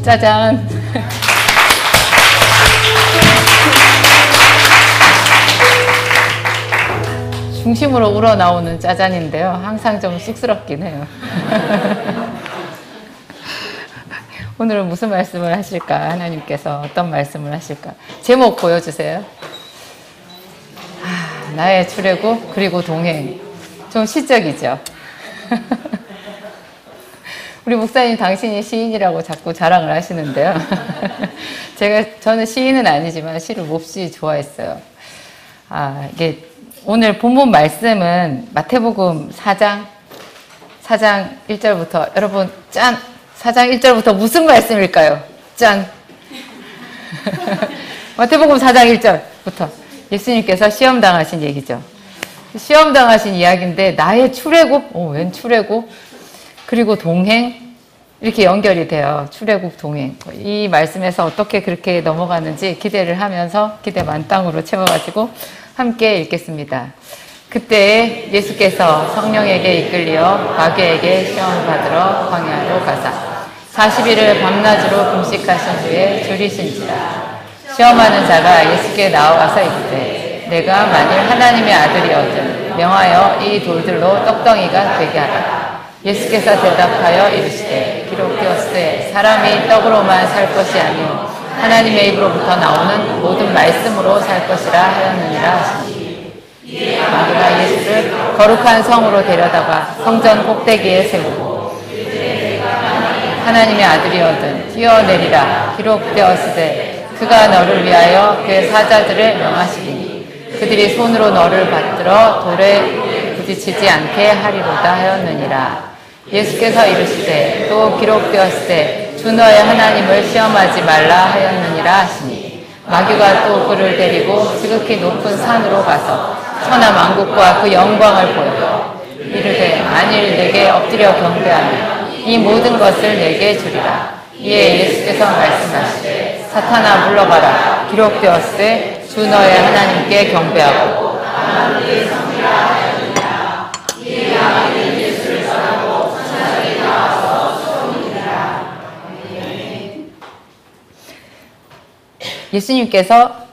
짜잔. 중심으로 우러나오는 짜잔인데요. 항상 좀 쑥스럽긴 해요. 오늘은 무슨 말씀을 하실까? 하나님께서 어떤 말씀을 하실까? 제목 보여주세요. 나의 출애굽 그리고 동행. 좀 시적이죠? 우리 목사님 당신이 시인이라고 자꾸 자랑을 하시는데요. 저는 시인은 아니지만 시를 몹시 좋아했어요. 이게 오늘 본문 말씀은 마태복음 4장 1절부터 여러분 짠! 4장 1절부터 무슨 말씀일까요? 짠! 마태복음 4장 1절부터 예수님께서 시험당하신 얘기죠. 시험당하신 이야기인데 나의 출애굽, 웬 출애굽? 그리고 동행 이렇게 연결이 돼요. 출애굽 동행. 이 말씀에서 어떻게 그렇게 넘어가는지 기대를 하면서 기대 만땅으로 채워가지고 함께 읽겠습니다. 그때 예수께서 성령에게 이끌려 마귀에게 시험을 받으러 광야로 가사 40일을 밤낮으로 금식하신 후에 줄이신지라. 시험하는 자가 예수께 나와가서 이르되 내가 만일 하나님의 아들이거든 명하여 이 돌들로 떡덩이가 되게 하라. 예수께서 대답하여 이르시되 기록되었으되 사람이 떡으로만 살 것이 아니요 하나님의 입으로부터 나오는 모든 말씀으로 살 것이라 하였느니라 하시니 마귀가 예수를 거룩한 성으로 데려다가 성전 꼭대기에 세우고 하나님의 아들이거든 뛰어내리라. 기록되었으되 그가 너를 위하여 그의 사자들을 명하시리니 그들이 손으로 너를 받들어 돌에 부딪히지 않게 하리로다 하였느니라. 예수께서 이르시되 또 기록되었으되 주 너의 하나님을 시험하지 말라 하였느니라 하시니 마귀가 또 그를 데리고 지극히 높은 산으로 가서 천하 만국과 그 영광을 보여 이르되 만일 내게 엎드려 경배하면 이 모든 것을 내게 주리라. 이에 예수께서 말씀하시되 사탄아 물러가라. 기록되었으되 주 너의 하나님께 경배하고 하나님의 성이라 하였느니라. 이에 마귀는 예수를 전하고 천사들이 나와서 소문이라. 예수님께서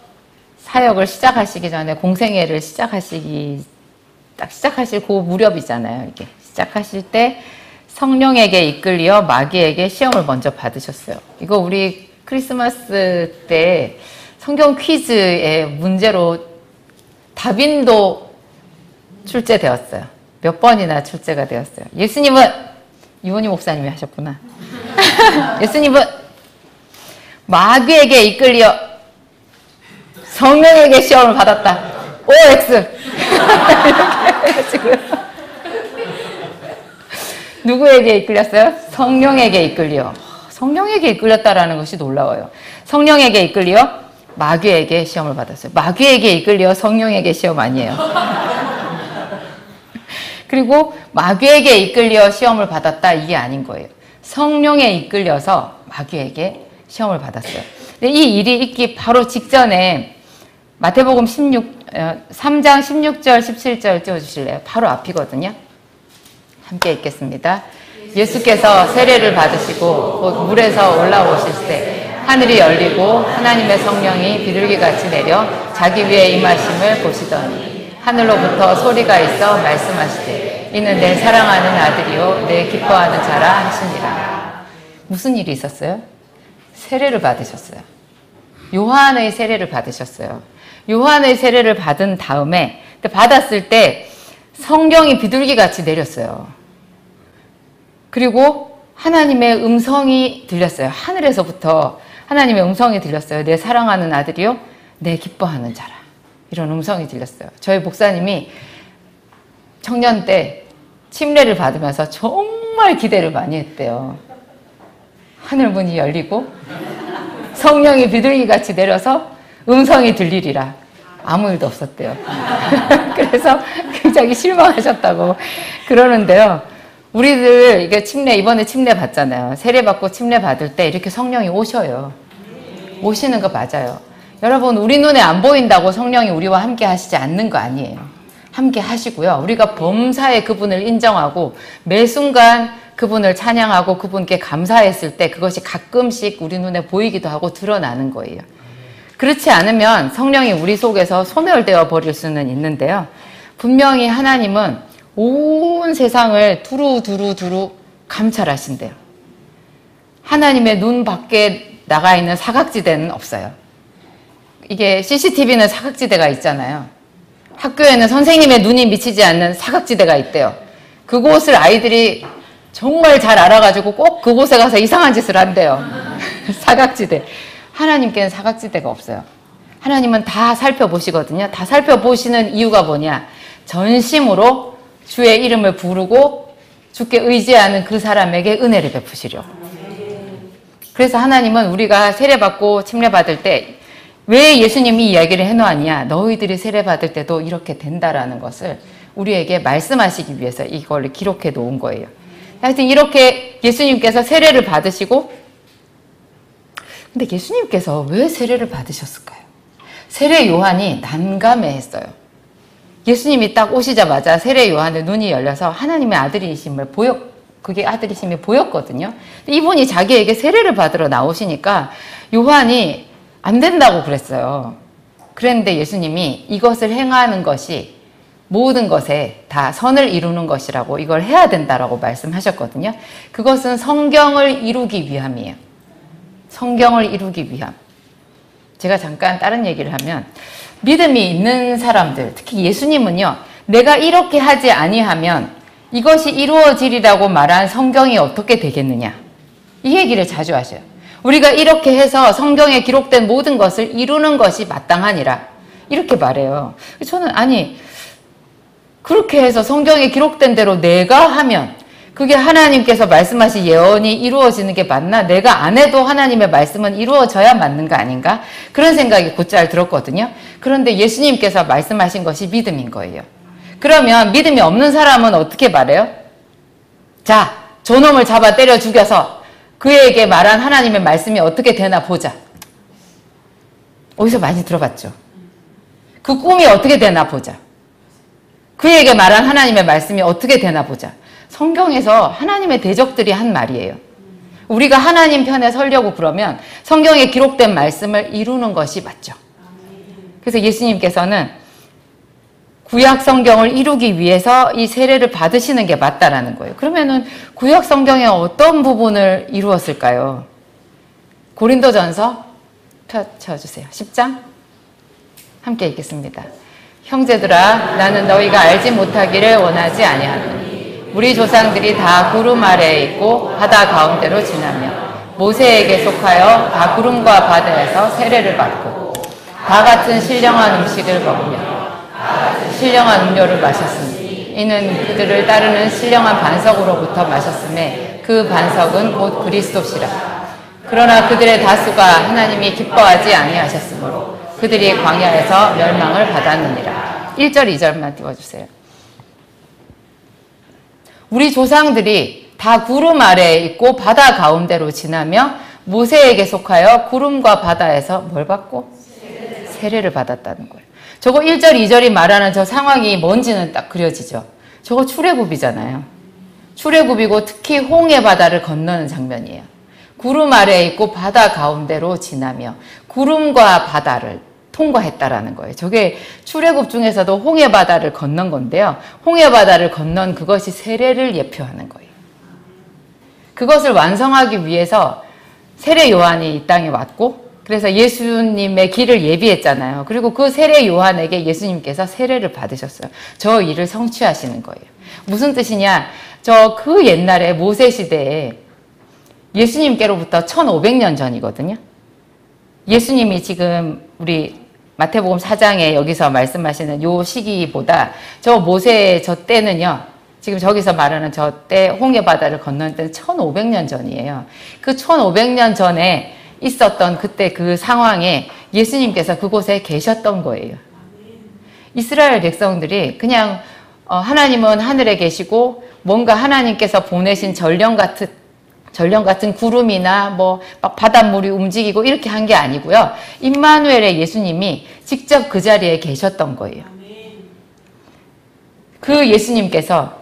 사역을 시작하시기 전에 공생애를 시작하실 그 무렵이잖아요. 이게 시작하실 때 성령에게 이끌려 마귀에게 시험을 먼저 받으셨어요. 이거 우리 크리스마스 때 성경 퀴즈의 문제로 다빈도 출제되었어요. 몇 번이나 출제가 되었어요. 예수님은 이원희 목사님이 하셨구나. 예수님은 마귀에게 이끌려 성령에게 시험을 받았다. OX. 이렇게 해가지고요. 누구에게 이끌렸어요? 성령에게 이끌려. 성령에게 이끌렸다라는 것이 놀라워요. 성령에게 이끌려 마귀에게 시험을 받았어요. 마귀에게 이끌려 성령에게 시험 아니에요. 그리고 마귀에게 이끌려 시험을 받았다 이게 아닌 거예요. 성령에 이끌려서 마귀에게 시험을 받았어요. 근데 이 일이 있기 바로 직전에 마태복음 3장 16절 17절 띄워주실래요? 바로 앞이거든요. 함께 읽겠습니다. 예수께서 세례를 받으시고 곧 물에서 올라오실 때 하늘이 열리고 하나님의 성령이 비둘기같이 내려 자기 위에 임하심을 보시더니 하늘로부터 소리가 있어 말씀하시되 이는 내 사랑하는 아들이요 내 기뻐하는 자라 하시니라. 무슨 일이 있었어요? 세례를 받으셨어요. 요한의 세례를 받으셨어요. 요한의 세례를 받은 다음에 받았을 때 성령이 비둘기같이 내렸어요. 그리고 하나님의 음성이 들렸어요. 하늘에서부터 하나님의 음성이 들렸어요. 내 사랑하는 아들이요 내 기뻐하는 자라. 이런 음성이 들렸어요. 저희 목사님이 청년 때 침례를 받으면서 정말 기대를 많이 했대요. 하늘문이 열리고 성령이 비둘기같이 내려서 음성이 들리리라. 아무 일도 없었대요. 그래서 굉장히 실망하셨다고 그러는데요. 우리들 이게 이번에 침례 받잖아요. 세례 받고 침례 받을 때 이렇게 성령이 오셔요. 오시는 거 맞아요. 여러분, 우리 눈에 안 보인다고 성령이 우리와 함께 하시지 않는 거 아니에요. 함께 하시고요. 우리가 범사에 그분을 인정하고 매 순간 그분을 찬양하고 그분께 감사했을 때 그것이 가끔씩 우리 눈에 보이기도 하고 드러나는 거예요. 그렇지 않으면 성령이 우리 속에서 소멸되어 버릴 수는 있는데요. 분명히 하나님은 온 세상을 두루두루 감찰하신대요. 하나님의 눈 밖에 나가 있는 사각지대는 없어요. 이게 CCTV는 사각지대가 있잖아요. 학교에는 선생님의 눈이 미치지 않는 사각지대가 있대요. 그곳을 아이들이 정말 잘 알아가지고 꼭 그곳에 가서 이상한 짓을 한대요. 사각지대. 하나님께는 사각지대가 없어요. 하나님은 다 살펴보시거든요. 다 살펴보시는 이유가 뭐냐? 전심으로 주의 이름을 부르고 주께 의지하는 그 사람에게 은혜를 베푸시려. 그래서 하나님은 우리가 세례받고 침례받을 때 왜 예수님이 이야기를 해놓았냐? 너희들이 세례받을 때도 이렇게 된다라는 것을 우리에게 말씀하시기 위해서 이걸 기록해 놓은 거예요. 하여튼 이렇게 예수님께서 세례를 받으시고, 근데 예수님께서 왜 세례를 받으셨을까요? 세례 요한이 난감해했어요. 예수님이 딱 오시자마자 세례 요한의 눈이 열려서 하나님의 아들이심을 그게 아들이심이 보였거든요. 이분이 자기에게 세례를 받으러 나오시니까 요한이 안 된다고 그랬어요. 그랬는데 예수님이 이것을 행하는 것이 모든 것에 다 선을 이루는 것이라고, 이걸 해야 된다라고 말씀하셨거든요. 그것은 성경을 이루기 위함이에요. 성경을 이루기 위함. 제가 잠깐 다른 얘기를 하면, 믿음이 있는 사람들, 특히 예수님은요, 내가 이렇게 하지 아니하면 이것이 이루어지리라고 말한 성경이 어떻게 되겠느냐, 이 얘기를 자주 하셔요. 우리가 이렇게 해서 성경에 기록된 모든 것을 이루는 것이 마땅하니라, 이렇게 말해요. 저는 아니, 그렇게 해서 성경에 기록된 대로 내가 하면 그게 하나님께서 말씀하신 예언이 이루어지는 게 맞나? 내가 안 해도 하나님의 말씀은 이루어져야 맞는 거 아닌가? 그런 생각이 곧잘 들었거든요. 그런데 예수님께서 말씀하신 것이 믿음인 거예요. 그러면 믿음이 없는 사람은 어떻게 말해요? 자, 저놈을 잡아 때려 죽여서 그에게 말한 하나님의 말씀이 어떻게 되나 보자. 어디서 많이 들어봤죠? 그 꿈이 어떻게 되나 보자. 그에게 말한 하나님의 말씀이 어떻게 되나 보자. 성경에서 하나님의 대적들이 한 말이에요. 우리가 하나님 편에 서려고 그러면 성경에 기록된 말씀을 이루는 것이 맞죠. 그래서 예수님께서는 구약 성경을 이루기 위해서 이 세례를 받으시는 게 맞다라는 거예요. 그러면은 구약 성경의 어떤 부분을 이루었을까요? 고린도전서 펴주세요. 10장 함께 읽겠습니다. 형제들아, 나는 너희가 알지 못하기를 원하지 아니하노니 우리 조상들이 다 구름 아래에 있고 바다 가운데로 지나며 모세에게 속하여 다 구름과 바다에서 세례를 받고 다 같은 신령한 음식을 먹으며 신령한 음료를 마셨으니 이는 그들을 따르는 신령한 반석으로부터 마셨음에 그 반석은 곧 그리스도시라. 그러나 그들의 다수가 하나님이 기뻐하지 아니하셨으므로 그들이 광야에서 멸망을 받았느니라. 1절 2절만 띄워주세요. 우리 조상들이 다 구름 아래에 있고 바다 가운데로 지나며 모세에게 속하여 구름과 바다에서 뭘 받고? 세례를 받았다는 거예요. 저거 1절 2절이 말하는 저 상황이 뭔지는 딱 그려지죠. 저거 출애굽이잖아요. 출애굽이고 특히 홍해 바다를 건너는 장면이에요. 구름 아래에 있고 바다 가운데로 지나며 구름과 바다를 통과했다라는 거예요. 저게 출애굽 중에서도 홍해 바다를 건넌 건데요. 홍해 바다를 건넌 그것이 세례를 예표하는 거예요. 그것을 완성하기 위해서 세례 요한이 이 땅에 왔고, 그래서 예수님의 길을 예비했잖아요. 그리고 그 세례 요한에게 예수님께서 세례를 받으셨어요. 저 일을 성취하시는 거예요. 무슨 뜻이냐? 그 옛날에 모세 시대에 예수님께로부터 1500년 전이거든요. 예수님이 지금 우리 마태복음 4장에 여기서 말씀하시는 요 시기보다 저 모세 저 때는요, 지금 저기서 말하는 저 때 홍해 바다를 건넌 때는 1500년 전이에요. 그 1500년 전에 있었던 그때 그 상황에 예수님께서 그곳에 계셨던 거예요. 이스라엘 백성들이 그냥 하나님은 하늘에 계시고 뭔가 하나님께서 보내신 전령 같은 구름이나 뭐 막 바닷물이 움직이고 이렇게 한 게 아니고요. 임마누엘의 예수님이 직접 그 자리에 계셨던 거예요. 그 예수님께서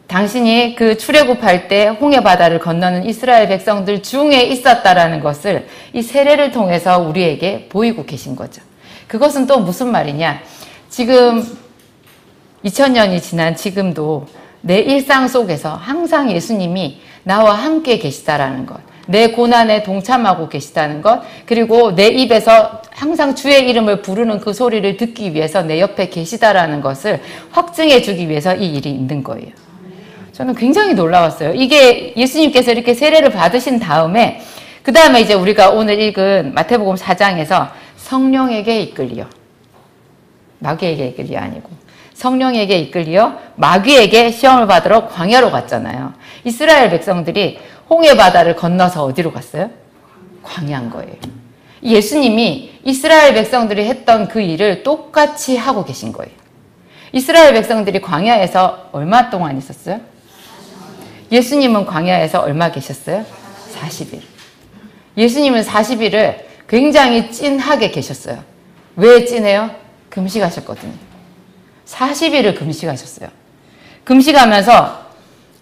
당신이 그 출애굽할 때 홍해 바다를 건너는 이스라엘 백성들 중에 있었다라는 것을 이 세례를 통해서 우리에게 보이고 계신 거죠. 그것은 또 무슨 말이냐? 지금 2000년이 지난 지금도 내 일상 속에서 항상 예수님이 나와 함께 계시다라는 것, 내 고난에 동참하고 계시다는 것, 그리고 내 입에서 항상 주의 이름을 부르는 그 소리를 듣기 위해서 내 옆에 계시다라는 것을 확증해 주기 위해서 이 일이 있는 거예요. 저는 굉장히 놀라웠어요. 이게 예수님께서 이렇게 세례를 받으신 다음에 그 다음에 이제 우리가 오늘 읽은 마태복음 4장에서 성령에게 이끌리어, 마귀에게 이끌리어 아니고 성령에게 이끌리어 마귀에게 시험을 받으러 광야로 갔잖아요. 이스라엘 백성들이 홍해 바다를 건너서 어디로 갔어요? 광야인 거예요. 예수님이 이스라엘 백성들이 했던 그 일을 똑같이 하고 계신 거예요. 이스라엘 백성들이 광야에서 얼마 동안 있었어요? 예수님은 광야에서 얼마 계셨어요? 40일. 예수님은 40일을 굉장히 찐하게 계셨어요. 왜 찐해요? 금식하셨거든요. 40일을 금식하셨어요. 금식하면서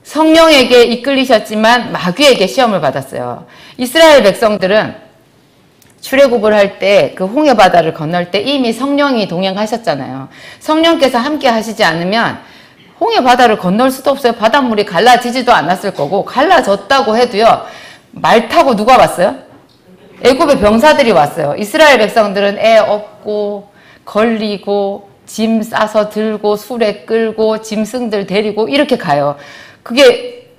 성령에게 이끌리셨지만 마귀에게 시험을 받았어요. 이스라엘 백성들은 출애굽을 할 때 그 홍해 바다를 건널 때 이미 성령이 동행하셨잖아요. 성령께서 함께 하시지 않으면 홍해 바다를 건널 수도 없어요. 바닷물이 갈라지지도 않았을 거고, 갈라졌다고 해도요, 말 타고 누가 왔어요? 애굽의 병사들이 왔어요. 이스라엘 백성들은 애 업고 걸리고 짐 싸서 들고 수레 끌고 짐승들 데리고 이렇게 가요. 그게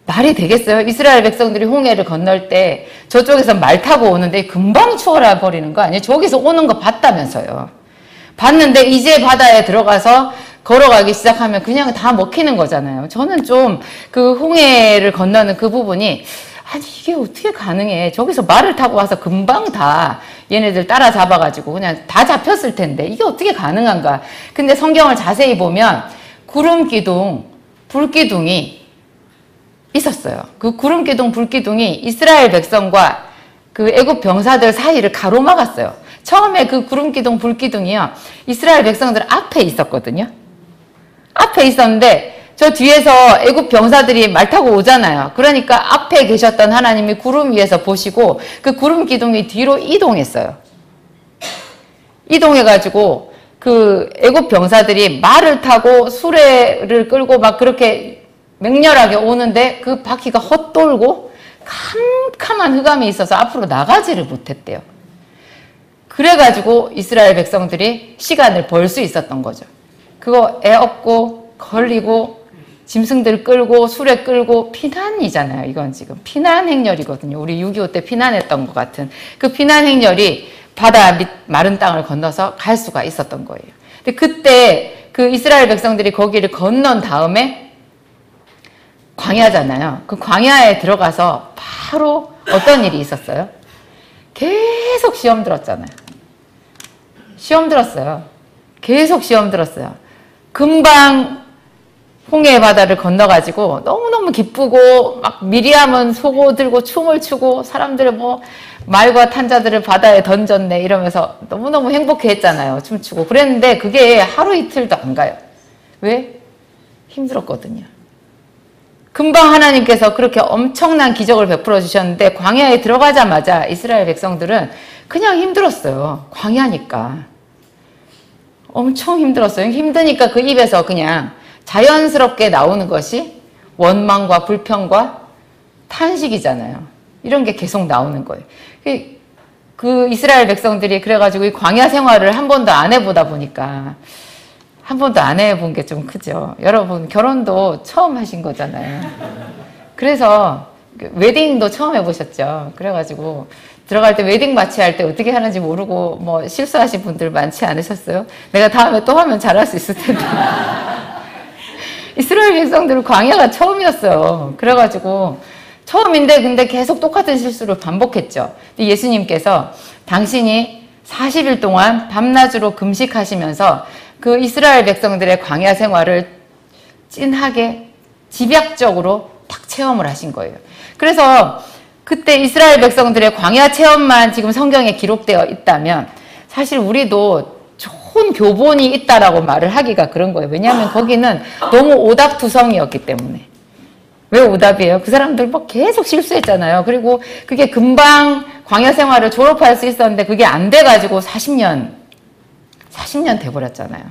말이 되겠어요? 이스라엘 백성들이 홍해를 건널 때 저쪽에서 말 타고 오는데 금방 추월해 버리는 거 아니에요? 저기서 오는 거 봤다면서요. 봤는데 이제 바다에 들어가서 걸어가기 시작하면 그냥 다 먹히는 거잖아요. 저는 좀 그 홍해를 건너는 그 부분이, 아니 이게 어떻게 가능해? 저기서 말을 타고 와서 금방 다 얘네들 따라잡아가지고 그냥 다 잡혔을 텐데 이게 어떻게 가능한가? 근데 성경을 자세히 보면 구름 기둥, 불 기둥이 있었어요. 그 구름 기둥, 불 기둥이 이스라엘 백성과 그 애굽 병사들 사이를 가로막았어요. 처음에 그 구름 기둥, 불 기둥이요, 이스라엘 백성들 앞에 있었거든요. 앞에 있었는데 저 뒤에서 애굽 병사들이 말 타고 오잖아요. 그러니까 앞에 계셨던 하나님이 구름 위에서 보시고 그 구름 기둥이 뒤로 이동했어요. 이동해가지고 그 애굽 병사들이 말을 타고 수레를 끌고 막 그렇게 맹렬하게 오는데 그 바퀴가 헛돌고 캄캄한 흑암이 있어서 앞으로 나가지를 못했대요. 그래가지고 이스라엘 백성들이 시간을 벌 수 있었던 거죠. 그거 애 업고 걸리고 짐승들 끌고 수레 끌고 피난이잖아요. 이건 지금 피난 행렬이거든요. 우리 6.25 때 피난했던 것 같은 그 피난 행렬이 바다 밑 마른 땅을 건너서 갈 수가 있었던 거예요. 근데 그때 그 이스라엘 백성들이 거기를 건넌 다음에 광야잖아요. 그 광야에 들어가서 바로 어떤 일이 있었어요? 계속 시험 들었잖아요. 시험 들었어요. 계속 시험 들었어요. 금방 홍해 바다를 건너가지고 너무너무 기쁘고 막 미리암은 소고 들고 춤을 추고 사람들 뭐 말과 탄자들을 바다에 던졌네 이러면서 너무너무 행복해 했잖아요. 춤추고. 그랬는데 그게 하루 이틀도 안 가요. 왜? 힘들었거든요. 금방 하나님께서 그렇게 엄청난 기적을 베풀어 주셨는데 광야에 들어가자마자 이스라엘 백성들은 그냥 힘들었어요. 광야니까. 엄청 힘들었어요. 힘드니까 그 입에서 그냥 자연스럽게 나오는 것이 원망과 불평과 탄식이잖아요. 이런 게 계속 나오는 거예요. 그 이스라엘 백성들이 그래가지고 이 광야 생활을 한 번도 안 해보다 보니까, 한 번도 안 해본 게 좀 크죠. 여러분 결혼도 처음 하신 거잖아요. 그래서 웨딩도 처음 해보셨죠. 그래가지고 들어갈 때 웨딩 마치 할 때 어떻게 하는지 모르고 뭐 실수하신 분들 많지 않으셨어요? 내가 다음에 또 하면 잘할 수 있을 텐데. 이스라엘 백성들은 광야가 처음이었어요. 그래가지고 처음인데 근데 계속 똑같은 실수를 반복했죠. 예수님께서 당신이 40일 동안 밤낮으로 금식하시면서 그 이스라엘 백성들의 광야 생활을 찐하게 집약적으로 딱 체험을 하신 거예요. 그래서 그때 이스라엘 백성들의 광야 체험만 지금 성경에 기록되어 있다면 사실 우리도 깊은 교본이 있다라고 말을 하기가 그런 거예요. 왜냐하면 거기는 너무 오답투성이었기 때문에. 왜 오답이에요? 그 사람들 뭐 계속 실수했잖아요. 그리고 그게 금방 광야 생활을 졸업할 수 있었는데 그게 안 돼가지고 40년 돼버렸잖아요.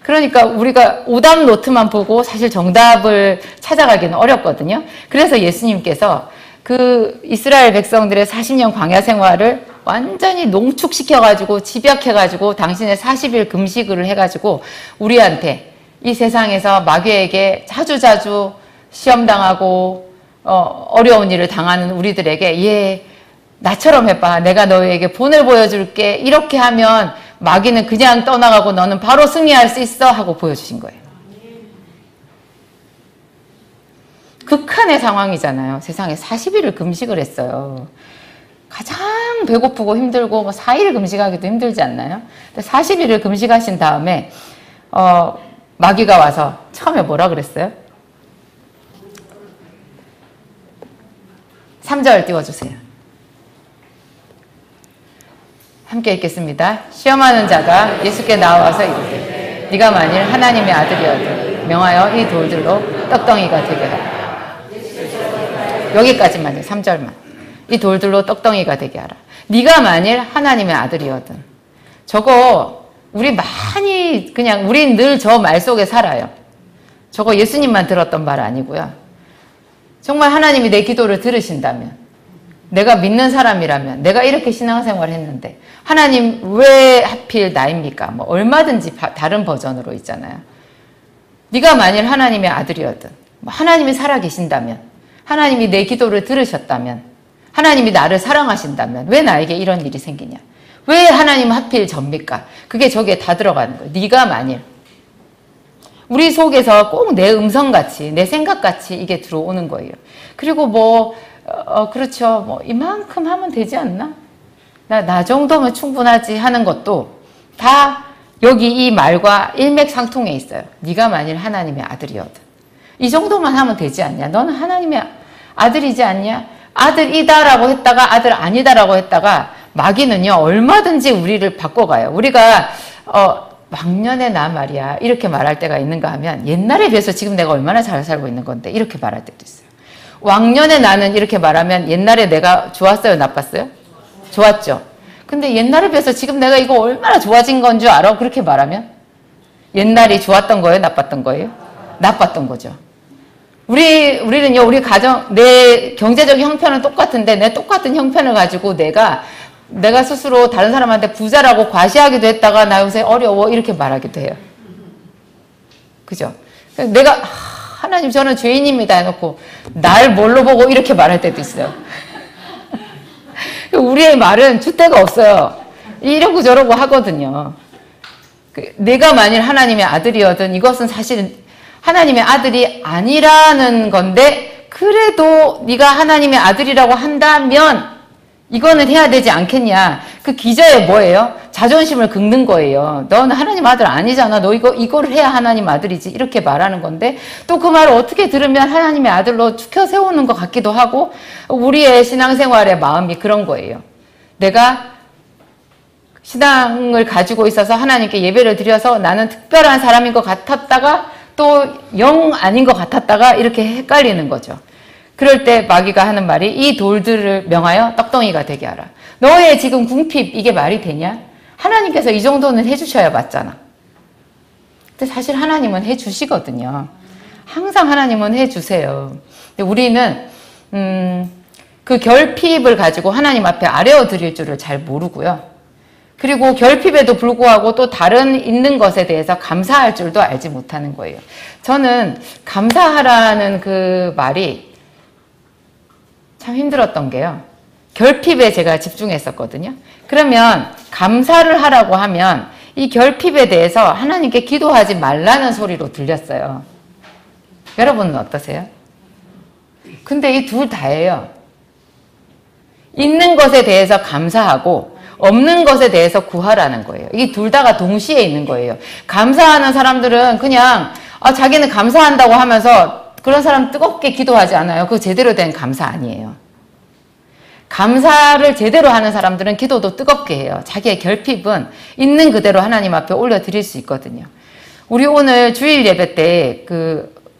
그러니까 우리가 오답 노트만 보고 사실 정답을 찾아가기는 어렵거든요. 그래서 예수님께서 그 이스라엘 백성들의 40년 광야 생활을 완전히 농축시켜가지고 집약해가지고 당신의 40일 금식을 해가지고 우리한테 이 세상에서 마귀에게 자주자주 시험당하고 어려운 일을 당하는 우리들에게 예, 나처럼 해봐. 내가 너희에게 본을 보여줄게. 이렇게 하면 마귀는 그냥 떠나가고 너는 바로 승리할 수 있어 하고 보여주신 거예요. 극한의 상황이잖아요. 세상에 40일을 금식을 했어요. 가장 배고프고 힘들고 뭐 4일 금식하기도 힘들지 않나요? 40일을 금식하신 다음에 마귀가 와서 처음에 뭐라 그랬어요? 3절 띄워주세요. 함께 읽겠습니다. 시험하는 자가 예수께 나와서 이르되 네가 만일 하나님의 아들이어도 명하여 이 돌들로 떡덩이가 되게 하라. 여기까지만요. 3절만. 이 돌들로 떡덩이가 되게 하라. 네가 만일 하나님의 아들이거든. 저거 우리 많이 그냥 우린 늘 저 말 속에 살아요. 저거 예수님만 들었던 말 아니고요. 정말 하나님이 내 기도를 들으신다면, 내가 믿는 사람이라면, 내가 이렇게 신앙생활을 했는데 하나님 왜 하필 나입니까? 뭐 얼마든지 다른 버전으로 있잖아요. 네가 만일 하나님의 아들이거든. 하나님이 살아계신다면, 하나님이 내 기도를 들으셨다면, 하나님이 나를 사랑하신다면 왜 나에게 이런 일이 생기냐? 왜 하나님 하필 접니까? 그게 저기에 다 들어가는 거예요. 네가 만일. 우리 속에서 꼭 내 음성같이, 내 생각같이 이게 들어오는 거예요. 그리고 그렇죠. 뭐 이만큼 하면 되지 않나? 나 정도면 충분하지 하는 것도 다 여기 이 말과 일맥상통해 있어요. 네가 만일 하나님의 아들이거든. 이 정도만 하면 되지 않냐? 너는 하나님의 아들이지 않냐? 아들이다라고 했다가 아들 아니다라고 했다가 마귀는요 얼마든지 우리를 바꿔가요. 우리가 왕년에 나 말이야 이렇게 말할 때가 있는가 하면 옛날에 비해서 지금 내가 얼마나 잘 살고 있는 건데 이렇게 말할 때도 있어요. 왕년에 나는 이렇게 말하면 옛날에 내가 좋았어요? 나빴어요? 좋았죠. 근데 옛날에 비해서 지금 내가 이거 얼마나 좋아진 건 줄 알아? 그렇게 말하면 옛날이 좋았던 거예요? 나빴던 거예요? 나빴던 거죠. 우리는요, 우리 가정, 내 경제적 형편은 똑같은데, 내 똑같은 형편을 가지고 내가 스스로 다른 사람한테 부자라고 과시하기도 했다가, 나 요새 어려워, 이렇게 말하기도 해요. 그죠? 내가, 하나님, 저는 죄인입니다. 해놓고, 날 뭘로 보고 이렇게 말할 때도 있어요. 우리의 말은 주대가 없어요. 이러고 저러고 하거든요. 내가 만일 하나님의 아들이거든, 이것은 사실 하나님의 아들이 아니라는 건데 그래도 네가 하나님의 아들이라고 한다면 이거는 해야 되지 않겠냐. 그 기저에 뭐예요? 자존심을 긁는 거예요. 너는 하나님 아들 아니잖아. 너 이거를 해야 하나님 아들이지. 이렇게 말하는 건데 또 그 말을 어떻게 들으면 하나님의 아들로 추켜 세우는 것 같기도 하고 우리의 신앙생활의 마음이 그런 거예요. 내가 신앙을 가지고 있어서 하나님께 예배를 드려서 나는 특별한 사람인 것 같았다가 또 영 아닌 것 같았다가 이렇게 헷갈리는 거죠. 그럴 때 마귀가 하는 말이 이 돌들을 명하여 떡덩이가 되게 하라. 너의 지금 궁핍 이게 말이 되냐? 하나님께서 이 정도는 해주셔야 맞잖아. 근데 사실 하나님은 해주시거든요. 항상 하나님은 해주세요. 근데 우리는 그 결핍을 가지고 하나님 앞에 아뢰어 드릴 줄을 잘 모르고요. 그리고 결핍에도 불구하고 또 다른 있는 것에 대해서 감사할 줄도 알지 못하는 거예요. 저는 감사하라는 그 말이 참 힘들었던 게요. 결핍에 제가 집중했었거든요. 그러면 감사를 하라고 하면 이 결핍에 대해서 하나님께 기도하지 말라는 소리로 들렸어요. 여러분은 어떠세요? 근데 이 둘 다예요. 있는 것에 대해서 감사하고 없는 것에 대해서 구하라는 거예요. 이게 둘 다가 동시에 있는 거예요. 감사하는 사람들은 그냥 자기는 감사한다고 하면서 그런 사람 뜨겁게 기도하지 않아요. 그거 제대로 된 감사 아니에요. 감사를 제대로 하는 사람들은 기도도 뜨겁게 해요. 자기의 결핍은 있는 그대로 하나님 앞에 올려드릴 수 있거든요. 우리 오늘 주일 예배 때,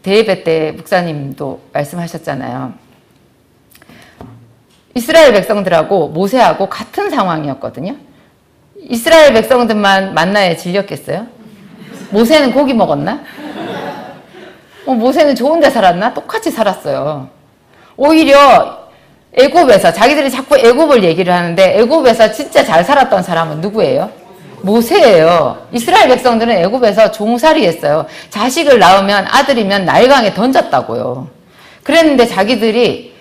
대예배 때 목사님도 말씀하셨잖아요. 이스라엘 백성들하고 모세하고 같은 상황이었거든요. 이스라엘 백성들만 만나에 질렸겠어요? 모세는 고기 먹었나? 모세는 좋은 데 살았나? 똑같이 살았어요. 오히려 애굽에서, 자기들이 자꾸 애굽을 얘기를 하는데 애굽에서 진짜 잘 살았던 사람은 누구예요? 모세예요. 이스라엘 백성들은 애굽에서 종살이 했어요. 자식을 낳으면 아들이면 나일강에 던졌다고요. 그랬는데 자기들이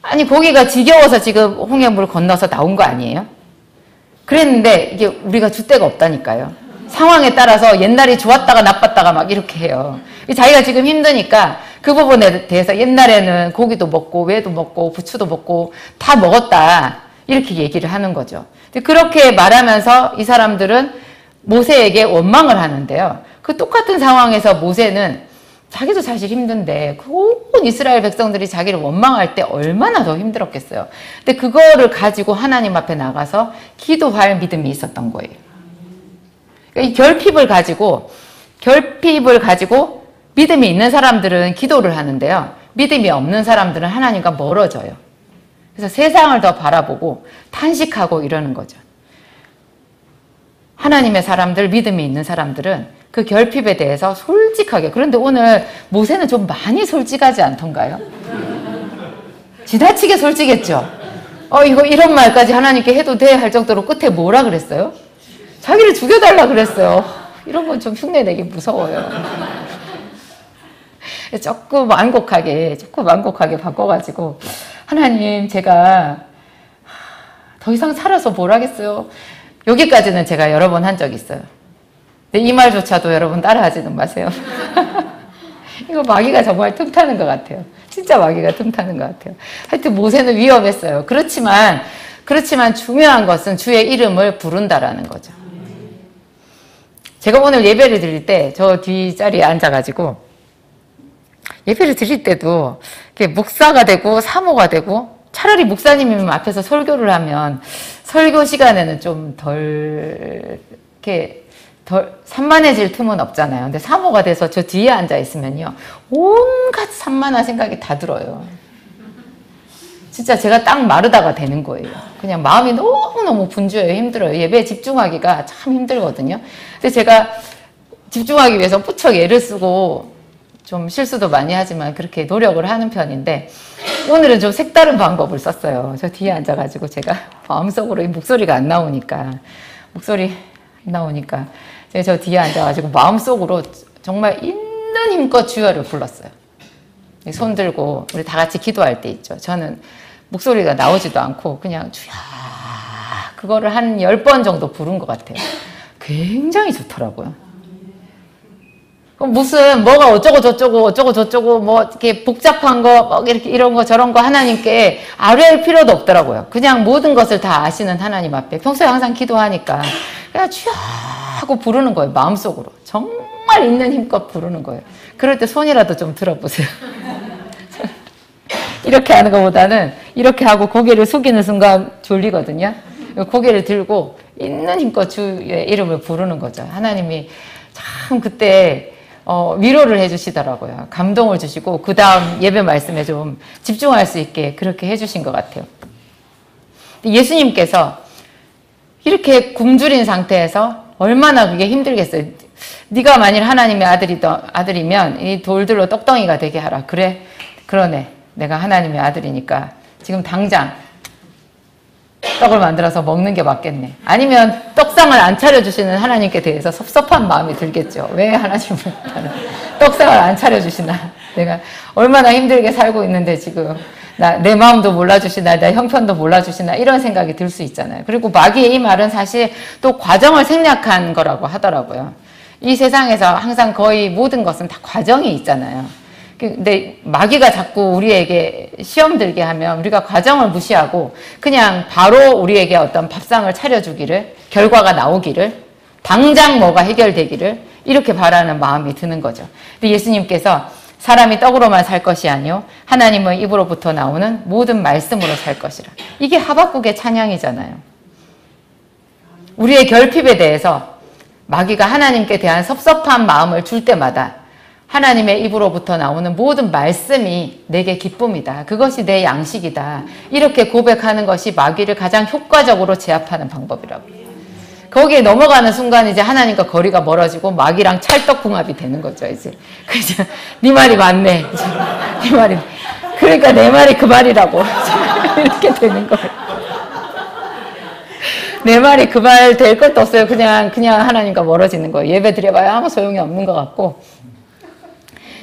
아니 거기가 지겨워서 지금 홍해물 건너서 나온 거 아니에요? 그랬는데 이게 우리가 줏대가 없다니까요. 상황에 따라서 옛날이 좋았다가 나빴다가 막 이렇게 해요. 자기가 지금 힘드니까 그 부분에 대해서 옛날에는 고기도 먹고 외도 먹고 부추도 먹고 다 먹었다 이렇게 얘기를 하는 거죠. 그렇게 말하면서 이 사람들은 모세에게 원망을 하는데요. 그 똑같은 상황에서 모세는 자기도 사실 힘든데 온 이스라엘 백성들이 자기를 원망할 때 얼마나 더 힘들었겠어요. 근데 그거를 가지고 하나님 앞에 나가서 기도할 믿음이 있었던 거예요. 이 결핍을 가지고 믿음이 있는 사람들은 기도를 하는데요. 믿음이 없는 사람들은 하나님과 멀어져요. 그래서 세상을 더 바라보고 탄식하고 이러는 거죠. 하나님의 사람들, 믿음이 있는 사람들은 그 결핍에 대해서 솔직하게, 그런데 오늘 모세는 좀 많이 솔직하지 않던가요? 지나치게 솔직했죠. 이거 이런 말까지 하나님께 해도 돼? 할 정도로 끝에 뭐라 그랬어요? 자기를 죽여달라 그랬어요. 이런 건 좀 흉내내기 무서워요. 조금 완곡하게 바꿔가지고 하나님 제가 더 이상 살아서 뭘 하겠어요. 여기까지는 제가 여러 번 한 적이 있어요. 근데 이 말조차도 여러분 따라하지는 마세요. 이거 마귀가 정말 틈타는 것 같아요. 진짜 마귀가 틈타는 것 같아요. 하여튼 모세는 위험했어요. 그렇지만 중요한 것은 주의 이름을 부른다라는 거죠. 제가 오늘 예배를 드릴 때 저 뒷자리에 앉아가지고 예배를 드릴 때도 목사가 되고 사모가 되고, 차라리 목사님이면 앞에서 설교를 하면 설교 시간에는 좀 덜 산만해질 틈은 없잖아요. 근데 사모가 돼서 저 뒤에 앉아 있으면요, 온갖 산만한 생각이 다 들어요. 진짜 제가 딱 마르다가 되는 거예요. 그냥 마음이 너무너무 분주해요. 힘들어요. 예배에 집중하기가 참 힘들거든요. 근데 제가 집중하기 위해서 무척 애를 쓰고 좀 실수도 많이 하지만 그렇게 노력을 하는 편인데, 오늘은 좀 색다른 방법을 썼어요. 저 뒤에 앉아가지고 제가 마음속으로 이 목소리가 안 나오니까 제가 저 뒤에 앉아가지고 마음속으로 정말 있는 힘껏 주여를 불렀어요. 손 들고 우리 다 같이 기도할 때 있죠. 저는 목소리가 나오지도 않고 그냥 주여, 그거를 한 10번 정도 부른 것 같아요. 굉장히 좋더라고요. 그럼 무슨 뭐가 어쩌고 저쩌고 뭐 이렇게 복잡한 거 뭐 이렇게 이런 거 저런 거 하나님께 아뢰할 필요도 없더라고요. 그냥 모든 것을 다 아시는 하나님 앞에 평소에 항상 기도하니까 그냥 주여 하고 부르는 거예요. 마음속으로 정말 있는 힘껏 부르는 거예요. 그럴 때 손이라도 좀 들어보세요. 이렇게 하는 것보다는 이렇게 하고 고개를 숙이는 순간 졸리거든요. 고개를 들고 있는 힘껏 주의 이름을 부르는 거죠. 하나님이 참 그때 위로를 해주시더라고요. 감동을 주시고 그 다음 예배 말씀에 좀 집중할 수 있게 그렇게 해주신 것 같아요. 예수님께서 이렇게 굶주린 상태에서 얼마나 그게 힘들겠어요. 네가 만일 하나님의 아들이면 이 돌들로 떡덩이가 되게 하라. 그러네. 내가 하나님의 아들이니까 지금 당장 떡을 만들어서 먹는 게 맞겠네. 아니면 떡상을 안 차려주시는 하나님께 대해서 섭섭한 마음이 들겠죠. 왜 하나님은 떡상을 안 차려주시나. 내가 얼마나 힘들게 살고 있는데 지금 내 마음도 몰라주시나, 내 형편도 몰라주시나, 이런 생각이 들 수 있잖아요. 그리고 마귀의 이 말은 사실 또 과정을 생략한 거라고 하더라고요. 이 세상에서 항상 거의 모든 것은 다 과정이 있잖아요. 근데 마귀가 자꾸 우리에게 시험 들게 하면 우리가 과정을 무시하고 그냥 바로 우리에게 어떤 밥상을 차려주기를, 결과가 나오기를, 당장 뭐가 해결되기를 이렇게 바라는 마음이 드는 거죠. 근데 예수님께서 사람이 떡으로만 살 것이 아니요 하나님의 입으로부터 나오는 모든 말씀으로 살 것이라. 이게 하박국의 찬양이잖아요. 우리의 결핍에 대해서 마귀가 하나님께 대한 섭섭한 마음을 줄 때마다 하나님의 입으로부터 나오는 모든 말씀이 내게 기쁨이다. 그것이 내 양식이다. 이렇게 고백하는 것이 마귀를 가장 효과적으로 제압하는 방법이라고. 거기에 넘어가는 순간 이제 하나님과 거리가 멀어지고 마귀랑 찰떡궁합이 되는 거죠, 이제. 그죠? 네 말이 맞네. 네 말이. 그러니까 내 말이 그 말이라고. 이렇게 되는 거예요. 내 말이 그 말 될 것도 없어요. 그냥 하나님과 멀어지는 거예요. 예배 드려봐야 아무 소용이 없는 것 같고,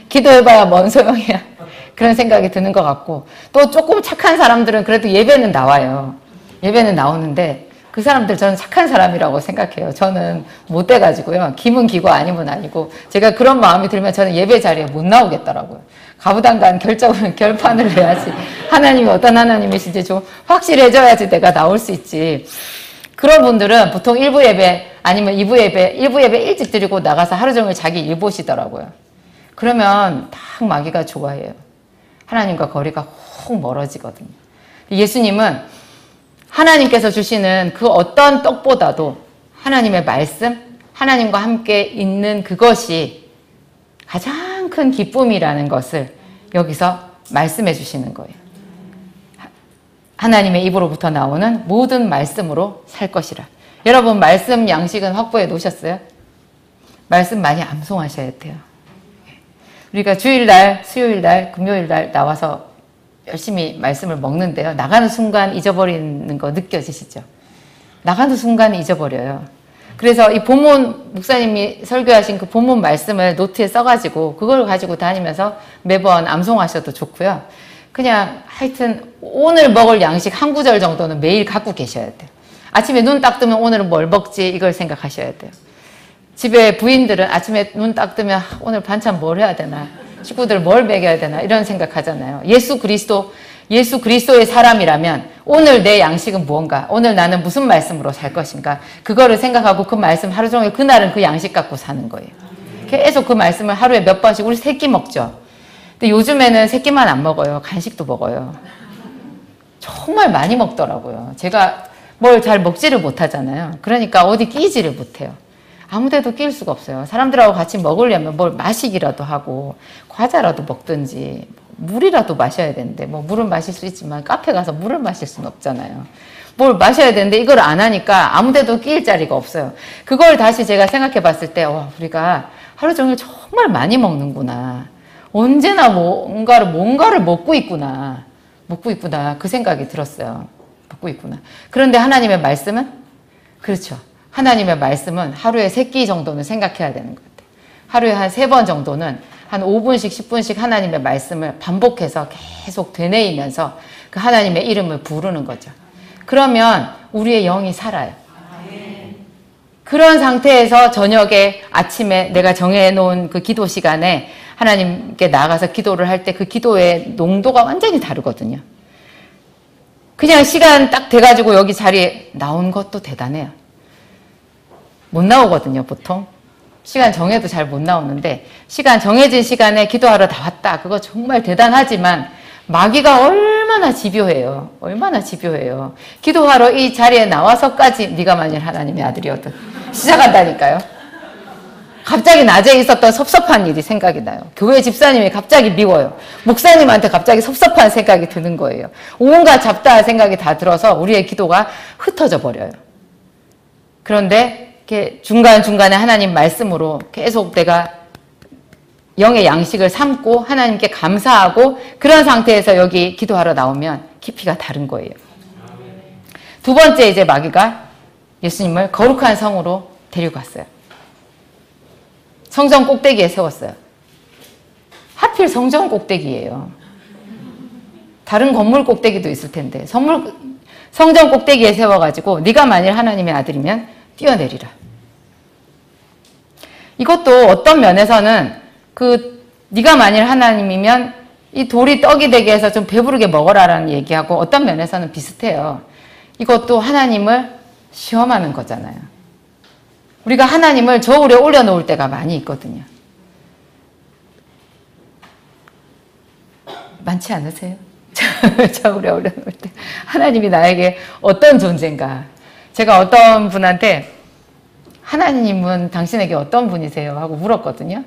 기도해봐야 뭔 소용이야. 그런 생각이 드는 것 같고, 또 조금 착한 사람들은 그래도 예배는 나와요. 예배는 나오는데, 그 사람들 저는 착한 사람이라고 생각해요. 저는 못 돼가지고요. 기면 기고 아니면 아니고, 제가 그런 마음이 들면 저는 예배 자리에 못 나오겠더라고요. 가부당간 결판을 해야지. 하나님이 어떤 하나님이신지 좀 확실해져야지 내가 나올 수 있지. 그런 분들은 보통 1부 예배 아니면 2부 예배, 1부 예배 일찍 드리고 나가서 하루 종일 자기 일 보시더라고요. 그러면 딱 마귀가 좋아해요. 하나님과 거리가 혹 멀어지거든요. 예수님은 하나님께서 주시는 그 어떤 떡보다도 하나님의 말씀, 하나님과 함께 있는 그것이 가장 큰 기쁨이라는 것을 여기서 말씀해 주시는 거예요. 하나님의 입으로부터 나오는 모든 말씀으로 살 것이라. 여러분, 말씀 양식은 확보해 놓으셨어요? 말씀 많이 암송하셔야 돼요. 우리가 주일날, 수요일날, 금요일날 나와서 열심히 말씀을 먹는데요. 나가는 순간 잊어버리는 거 느껴지시죠? 나가는 순간 잊어버려요. 그래서 이 본문, 목사님이 설교하신 그 본문 말씀을 노트에 써가지고 그걸 가지고 다니면서 매번 암송하셔도 좋고요. 그냥 하여튼 오늘 먹을 양식 한 구절 정도는 매일 갖고 계셔야 돼요. 아침에 눈 딱 뜨면 오늘은 뭘 먹지 이걸 생각하셔야 돼요. 집에 부인들은 아침에 눈 딱 뜨면 오늘 반찬 뭘 해야 되나, 식구들 뭘 먹여야 되나 이런 생각하잖아요. 예수 그리스도의 사람이라면 오늘 내 양식은 무언가, 오늘 나는 무슨 말씀으로 살 것인가, 그거를 생각하고 그 말씀 하루 종일 그날은 그 양식 갖고 사는 거예요. 계속 그 말씀을 하루에 몇 번씩, 우리 3끼 먹죠. 근데 요즘에는 3끼만 안 먹어요. 간식도 먹어요. 정말 많이 먹더라고요. 제가 뭘 잘 먹지를 못하잖아요. 그러니까 어디 끼지를 못해요. 아무 데도 끼일 수가 없어요. 사람들하고 같이 먹으려면 뭘 마시기라도 하고 과자라도 먹든지 물이라도 마셔야 되는데, 뭐 물은 마실 수 있지만 카페 가서 물을 마실 수는 없잖아요. 뭘 마셔야 되는데 이걸 안 하니까 아무 데도 끼일 자리가 없어요. 그걸 다시 제가 생각해 봤을 때, 와, 우리가 하루 종일 정말 많이 먹는구나. 언제나 뭔가를 먹고 있구나. 그 생각이 들었어요. 먹고 있구나. 그런데 하나님의 말씀은? 그렇죠. 하나님의 말씀은 하루에 3끼 정도는 생각해야 되는 것 같아요. 하루에 한 3번 정도는 한 5분씩 10분씩 하나님의 말씀을 반복해서 계속 되뇌이면서 그 하나님의 이름을 부르는 거죠. 그러면 우리의 영이 살아요. 그런 상태에서 저녁에, 아침에 내가 정해놓은 그 기도 시간에 하나님께 나아가서 기도를 할 때 그 기도의 농도가 완전히 다르거든요. 그냥 시간 딱 돼가지고 여기 자리에 나온 것도 대단해요. 못 나오거든요, 보통. 시간 정해도 잘 못 나오는데, 시간 정해진 시간에 기도하러 다 왔다. 그거 정말 대단하지만 마귀가 얼마나 집요해요. 기도하러 이 자리에 나와서까지 네가 만일 하나님의 아들이어든 시작한다니까요. 갑자기 낮에 있었던 섭섭한 일이 생각이 나요. 교회 집사님이 갑자기 미워요. 목사님한테 갑자기 섭섭한 생각이 드는 거예요. 온갖 잡다한 생각이 다 들어서 우리의 기도가 흩어져 버려요. 그런데 이렇게 중간중간에 하나님 말씀으로 계속 내가 영의 양식을 삼고 하나님께 감사하고 그런 상태에서 여기 기도하러 나오면 깊이가 다른 거예요. 두 번째, 이제 마귀가 예수님을 거룩한 성으로 데리고 갔어요. 성전 꼭대기에 세웠어요. 하필 성전 꼭대기예요. 다른 건물 꼭대기도 있을 텐데 성전 꼭대기에 세워가지고 네가 만일 하나님의 아들이면 뛰어내리라. 이것도 어떤 면에서는 네가 만일 하나님이면 이 돌이 떡이 되게 해서 좀 배부르게 먹어라라는 얘기하고 어떤 면에서는 비슷해요. 이것도 하나님을 시험하는 거잖아요. 우리가 하나님을 저울에 올려놓을 때가 많이 있거든요. 많지 않으세요? 참 우리 어려울 때 하나님이 나에게 어떤 존재인가. 제가 어떤 분한테 하나님은 당신에게 어떤 분이세요? 하고 물었거든요.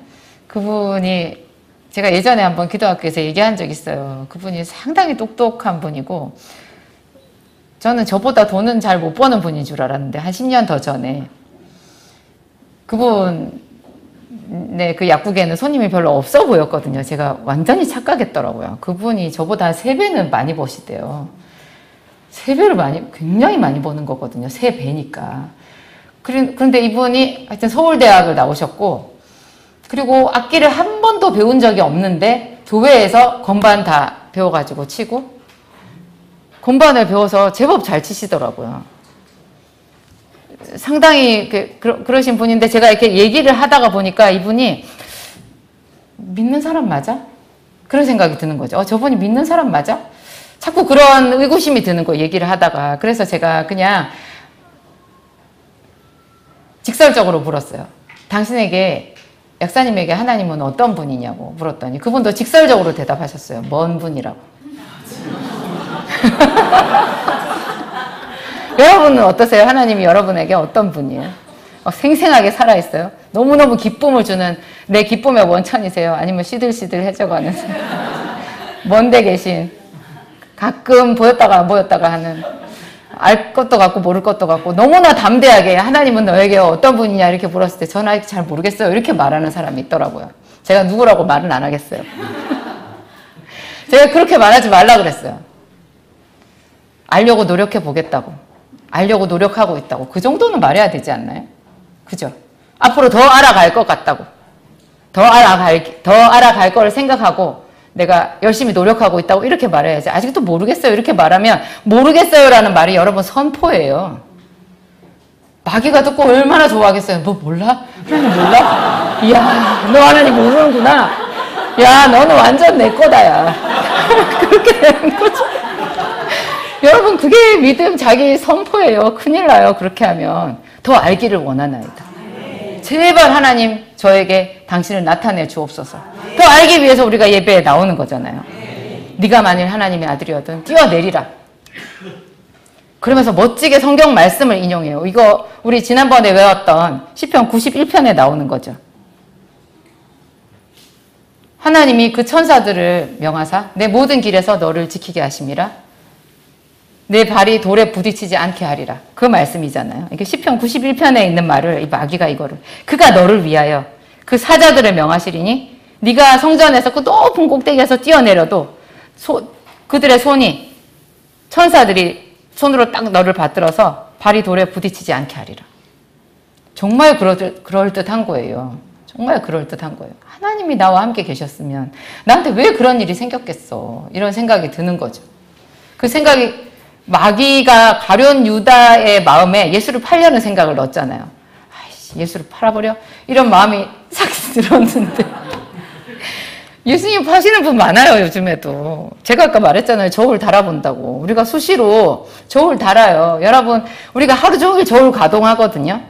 그분이 제가 예전에 한번 기도학교에서 얘기한 적 있어요. 그분이 상당히 똑똑한 분이고 저는 저보다 돈은 잘 못 버는 분인 줄 알았는데 한 10년 더 전에 그분의 그 약국에는 손님이 별로 없어 보였거든요. 제가 완전히 착각했더라고요. 그분이 저보다 3배는 많이 버시대요. 3배를 굉장히 많이 버는 거거든요. 3배니까. 그런데 이분이 하여튼 서울대학을 나오셨고 그리고 악기를 한 번도 배운 적이 없는데 교회에서 건반 다 배워가지고 치고 건반을 배워서 제법 잘 치시더라고요. 상당히 그러신 분인데 제가 이렇게 얘기를 하다가 보니까 이분이 믿는 사람 맞아? 그런 생각이 드는 거죠. 저분이 믿는 사람 맞아? 자꾸 그런 의구심이 드는 거예요. 얘기를 하다가. 그래서 제가 그냥 직설적으로 물었어요. 당신에게 약사님에게 하나님은 어떤 분이냐고 물었더니 그분도 직설적으로 대답하셨어요. 먼 분이라고. 여러분은 어떠세요? 하나님이 여러분에게 어떤 분이에요? 생생하게 살아있어요? 너무너무 기쁨을 주는 내 기쁨의 원천이세요? 아니면 시들시들해져가는 먼데 계신 가끔 보였다가 안 보였다가 하는 알 것도 같고 모를 것도 같고 너무나 담대하게 하나님은 너에게 어떤 분이냐 이렇게 물었을 때 저는 아직 잘 모르겠어요 이렇게 말하는 사람이 있더라고요. 제가 누구라고 말은 안 하겠어요. 제가 그렇게 말하지 말라 그랬어요. 알려고 노력해 보겠다고. 알려고 노력하고 있다고. 그 정도는 말해야 되지 않나요? 그죠? 앞으로 더 알아갈 것 같다고. 더 알아갈 거를 생각하고 내가 열심히 노력하고 있다고 이렇게 말해야지. 아직도 모르겠어요 이렇게 말하면 모르겠어요라는 말이 여러분 선포예요. 마귀가 듣고 얼마나 좋아하겠어요. 너 몰라? 하나님 몰라? 이야 너 하나님 모르는구나. 야 너는 완전 내 거다 야. 그렇게 되는 거죠. 여러분 그게 믿음 자기 선포예요. 큰일 나요. 그렇게 하면. 더 알기를 원하나이다. 제발 하나님 저에게 당신을 나타내 주옵소서. 더 알기 위해서 우리가 예배에 나오는 거잖아요. 네가 만일 하나님의 아들이어든 뛰어내리라. 그러면서 멋지게 성경 말씀을 인용해요. 이거 우리 지난번에 외웠던 시편 91편에 나오는 거죠. 하나님이 그 천사들을 명하사 내 모든 길에서 너를 지키게 하심이라. 내 발이 돌에 부딪히지 않게 하리라. 그 말씀이잖아요. 이게 시편 91편에 있는 말을 이 마귀가 이거를 그가 너를 위하여 그 사자들을 명하시리니 네가 성전에서 그 높은 꼭대기에서 뛰어내려도 그들의 손이 천사들이 손으로 딱 너를 받들어서 발이 돌에 부딪히지 않게 하리라. 정말 그럴듯한 거예요. 정말 그럴듯한 거예요. 하나님이 나와 함께 계셨으면 나한테 왜 그런 일이 생겼겠어. 이런 생각이 드는 거죠. 그 생각이 마귀가 가룟 유다의 마음에 예수를 팔려는 생각을 넣었잖아요. 아이씨, 예수를 팔아버려? 이런 마음이 싹 들었는데 예수님 파시는 분 많아요. 요즘에도. 제가 아까 말했잖아요. 저울 달아본다고. 우리가 수시로 저울 달아요. 여러분 우리가 하루 종일 저울 가동하거든요.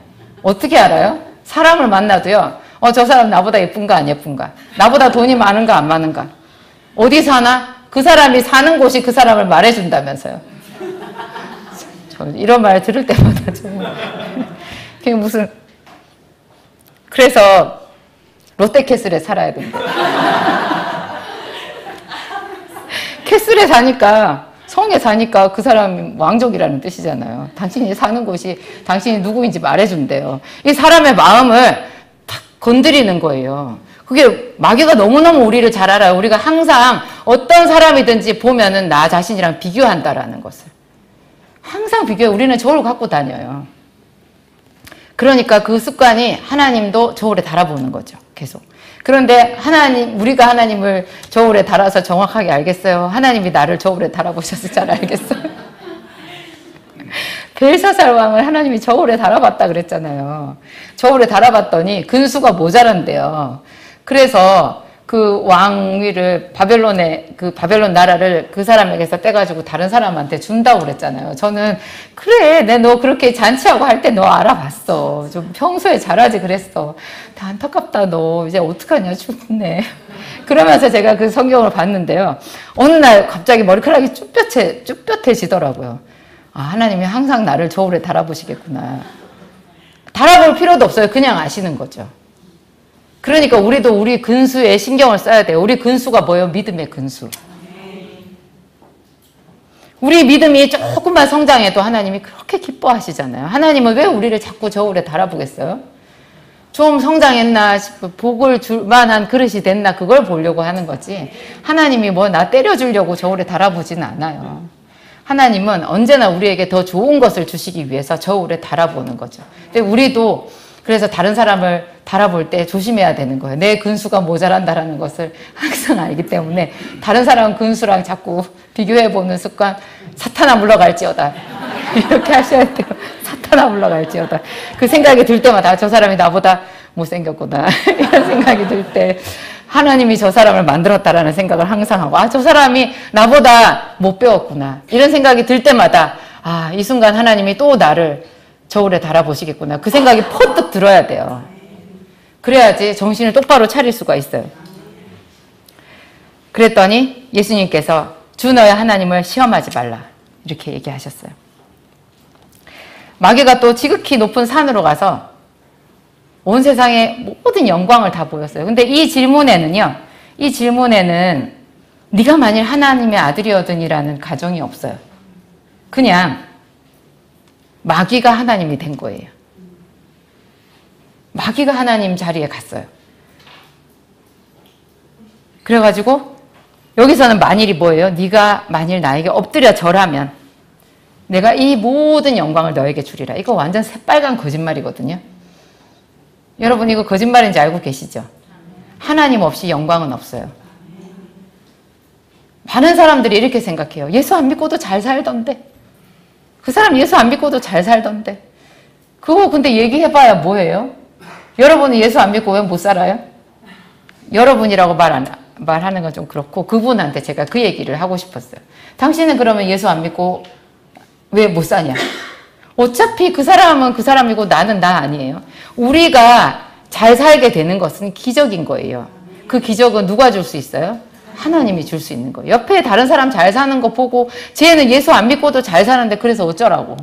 어떻게 알아요? 사람을 만나도요. 저 사람 나보다 예쁜가 안 예쁜가? 나보다 돈이 많은가 안 많은가? 어디 사나? 그 사람이 사는 곳이 그 사람을 말해준다면서요. 이런 말 들을 때마다 정말 그게 무슨 그래서 롯데캐슬에 살아야 된대. 캐슬에 사니까 성에 사니까 그 사람이 왕족이라는 뜻이잖아요. 당신이 사는 곳이 당신이 누구인지 말해준대요. 이 사람의 마음을 탁 건드리는 거예요. 그게 마귀가 너무너무 우리를 잘 알아요. 우리가 항상 어떤 사람이든지 보면은 나 자신이랑 비교한다라는 것을. 항상 비교해. 우리는 저울 갖고 다녀요. 그러니까 그 습관이 하나님도 저울에 달아보는 거죠. 계속. 그런데 우리가 하나님을 저울에 달아서 정확하게 알겠어요? 하나님이 나를 저울에 달아보셔서 잘 알겠어요? 벨사살 왕을 하나님이 저울에 달아봤다 그랬잖아요. 저울에 달아봤더니 근수가 모자란대요. 그래서 그 왕위를 바벨론 나라를 그 사람에게서 떼가지고 다른 사람한테 준다고 그랬잖아요. 저는 그래, 너 그렇게 잔치하고 할 때 너 알아봤어. 좀 평소에 잘하지 그랬어. 다 안타깝다 너 이제 어떡하냐 죽네. 그러면서 제가 그 성경을 봤는데요. 어느 날 갑자기 머리카락이 쭈뼛해지더라고요. 아, 하나님이 항상 나를 저울에 달아보시겠구나. 달아볼 필요도 없어요. 그냥 아시는 거죠. 그러니까 우리도 우리 근수에 신경을 써야 돼요. 우리 근수가 뭐예요? 믿음의 근수. 우리 믿음이 조금만 성장해도 하나님이 그렇게 기뻐하시잖아요. 하나님은 왜 우리를 자꾸 저울에 달아보겠어요? 좀 성장했나 싶어 복을 줄 만한 그릇이 됐나 그걸 보려고 하는 거지. 하나님이 뭐 나 때려주려고 저울에 달아보지는 않아요. 하나님은 언제나 우리에게 더 좋은 것을 주시기 위해서 저울에 달아보는 거죠. 근데 우리도 그래서 다른 사람을 달아볼 때 조심해야 되는 거예요. 내 근수가 모자란다라는 것을 항상 알기 때문에 다른 사람 근수랑 자꾸 비교해보는 습관, 사탄아 물러갈지어다. 이렇게 하셔야 돼요. 사탄아 물러갈지어다. 그 생각이 들 때마다 저 사람이 나보다 못생겼구나. 이런 생각이 들 때 하나님이 저 사람을 만들었다라는 생각을 항상 하고, 아, 저 사람이 나보다 못 배웠구나. 이런 생각이 들 때마다, 아, 이 순간 하나님이 또 나를 저울에 달아보시겠구나. 그 생각이 퍼뜩 들어야 돼요. 그래야지 정신을 똑바로 차릴 수가 있어요. 그랬더니 예수님께서 주 너의 하나님을 시험하지 말라. 이렇게 얘기하셨어요. 마귀가 또 지극히 높은 산으로 가서 온 세상의 모든 영광을 다 보였어요. 근데 이 질문에는 네가 만일 하나님의 아들이어든이라는 가정이 없어요. 그냥 마귀가 하나님이 된 거예요. 마귀가 하나님 자리에 갔어요. 그래가지고 여기서는 만일이 뭐예요? 네가 만일 나에게 엎드려 절하면 내가 이 모든 영광을 너에게 주리라. 이거 완전 새빨간 거짓말이거든요. 여러분 이거 거짓말인지 알고 계시죠? 하나님 없이 영광은 없어요. 많은 사람들이 이렇게 생각해요. 예수 안 믿고도 잘 살던데. 그 사람 예수 안 믿고도 잘 살던데. 그거 근데 얘기해봐야 뭐예요? 여러분은 예수 안 믿고 왜 못 살아요? 여러분이라고 말하는 건 좀 그렇고 그분한테 제가 그 얘기를 하고 싶었어요. 당신은 그러면 예수 안 믿고 왜 못 사냐? 어차피 그 사람은 그 사람이고 나는 나 아니에요. 우리가 잘 살게 되는 것은 기적인 거예요. 그 기적은 누가 줄 수 있어요? 하나님이 줄 수 있는 거예요. 옆에 다른 사람 잘 사는 거 보고 쟤는 예수 안 믿고도 잘 사는데 그래서 어쩌라고.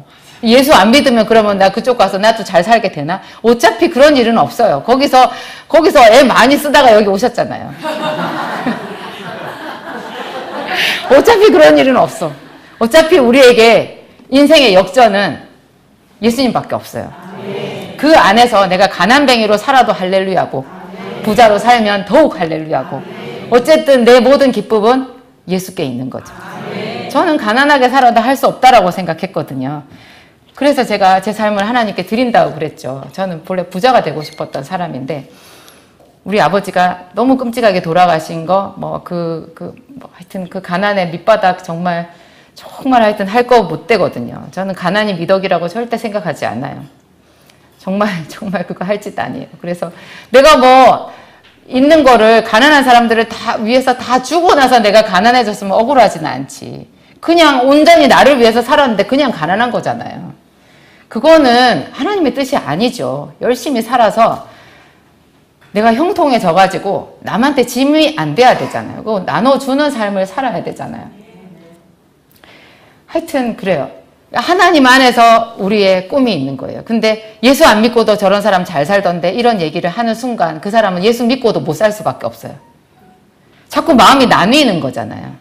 예수 안 믿으면 그러면 나 그쪽 가서 나도 잘 살게 되나? 어차피 그런 일은 없어요. 거기서 애 많이 쓰다가 여기 오셨잖아요. 어차피 그런 일은 없어. 어차피 우리에게 인생의 역전은 예수님밖에 없어요. 그 안에서 내가 가난뱅이로 살아도 할렐루야고 부자로 살면 더욱 할렐루야고 어쨌든 내 모든 기쁨은 예수께 있는 거죠. 저는 가난하게 살아도 할 수 없다라고 생각했거든요. 그래서 제가 제 삶을 하나님께 드린다고 그랬죠. 저는 본래 부자가 되고 싶었던 사람인데 우리 아버지가 너무 끔찍하게 돌아가신 거 하여튼 그 가난의 밑바닥 정말 하여튼 할 거 못 되거든요. 저는 가난이 미덕이라고 절대 생각하지 않아요. 정말 그거 할 짓 아니에요. 그래서 내가 뭐 있는 거를 가난한 사람들을 다 위해서 다 주고 나서 내가 가난해졌으면 억울하지는 않지. 그냥 온전히 나를 위해서 살았는데 그냥 가난한 거잖아요. 그거는 하나님의 뜻이 아니죠. 열심히 살아서 내가 형통해져가지고 남한테 짐이 안 돼야 되잖아요. 그거 나눠주는 삶을 살아야 되잖아요. 하여튼 그래요. 하나님 안에서 우리의 꿈이 있는 거예요. 근데 예수 안 믿고도 저런 사람 잘 살던데 이런 얘기를 하는 순간 그 사람은 예수 믿고도 못 살 수밖에 없어요. 자꾸 마음이 나뉘는 거잖아요.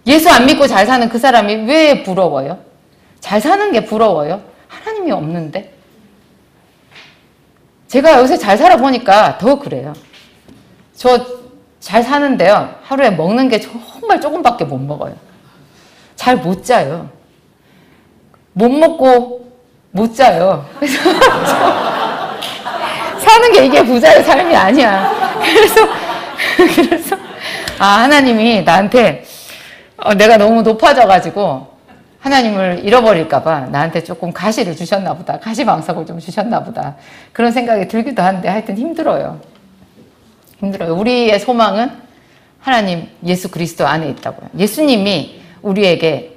예수 안 믿고 잘 사는 그 사람이 왜 부러워요? 잘 사는 게 부러워요? 하나님이 없는데? 제가 여기서 잘 살아보니까 더 그래요. 저 잘 사는데요. 하루에 먹는 게 정말 조금밖에 못 먹어요. 잘 못 자요. 못 먹고 못 자요. 그래서 사는 게 이게 부자의 삶이 아니야. 그래서 하나님이 나한테 내가 너무 높아져가지고 하나님을 잃어버릴까봐 나한테 조금 가시를 주셨나 보다. 가시방석을 좀 주셨나 보다. 그런 생각이 들기도 한데 하여튼 힘들어요. 우리의 소망은 하나님 예수 그리스도 안에 있다고요. 예수님이 우리에게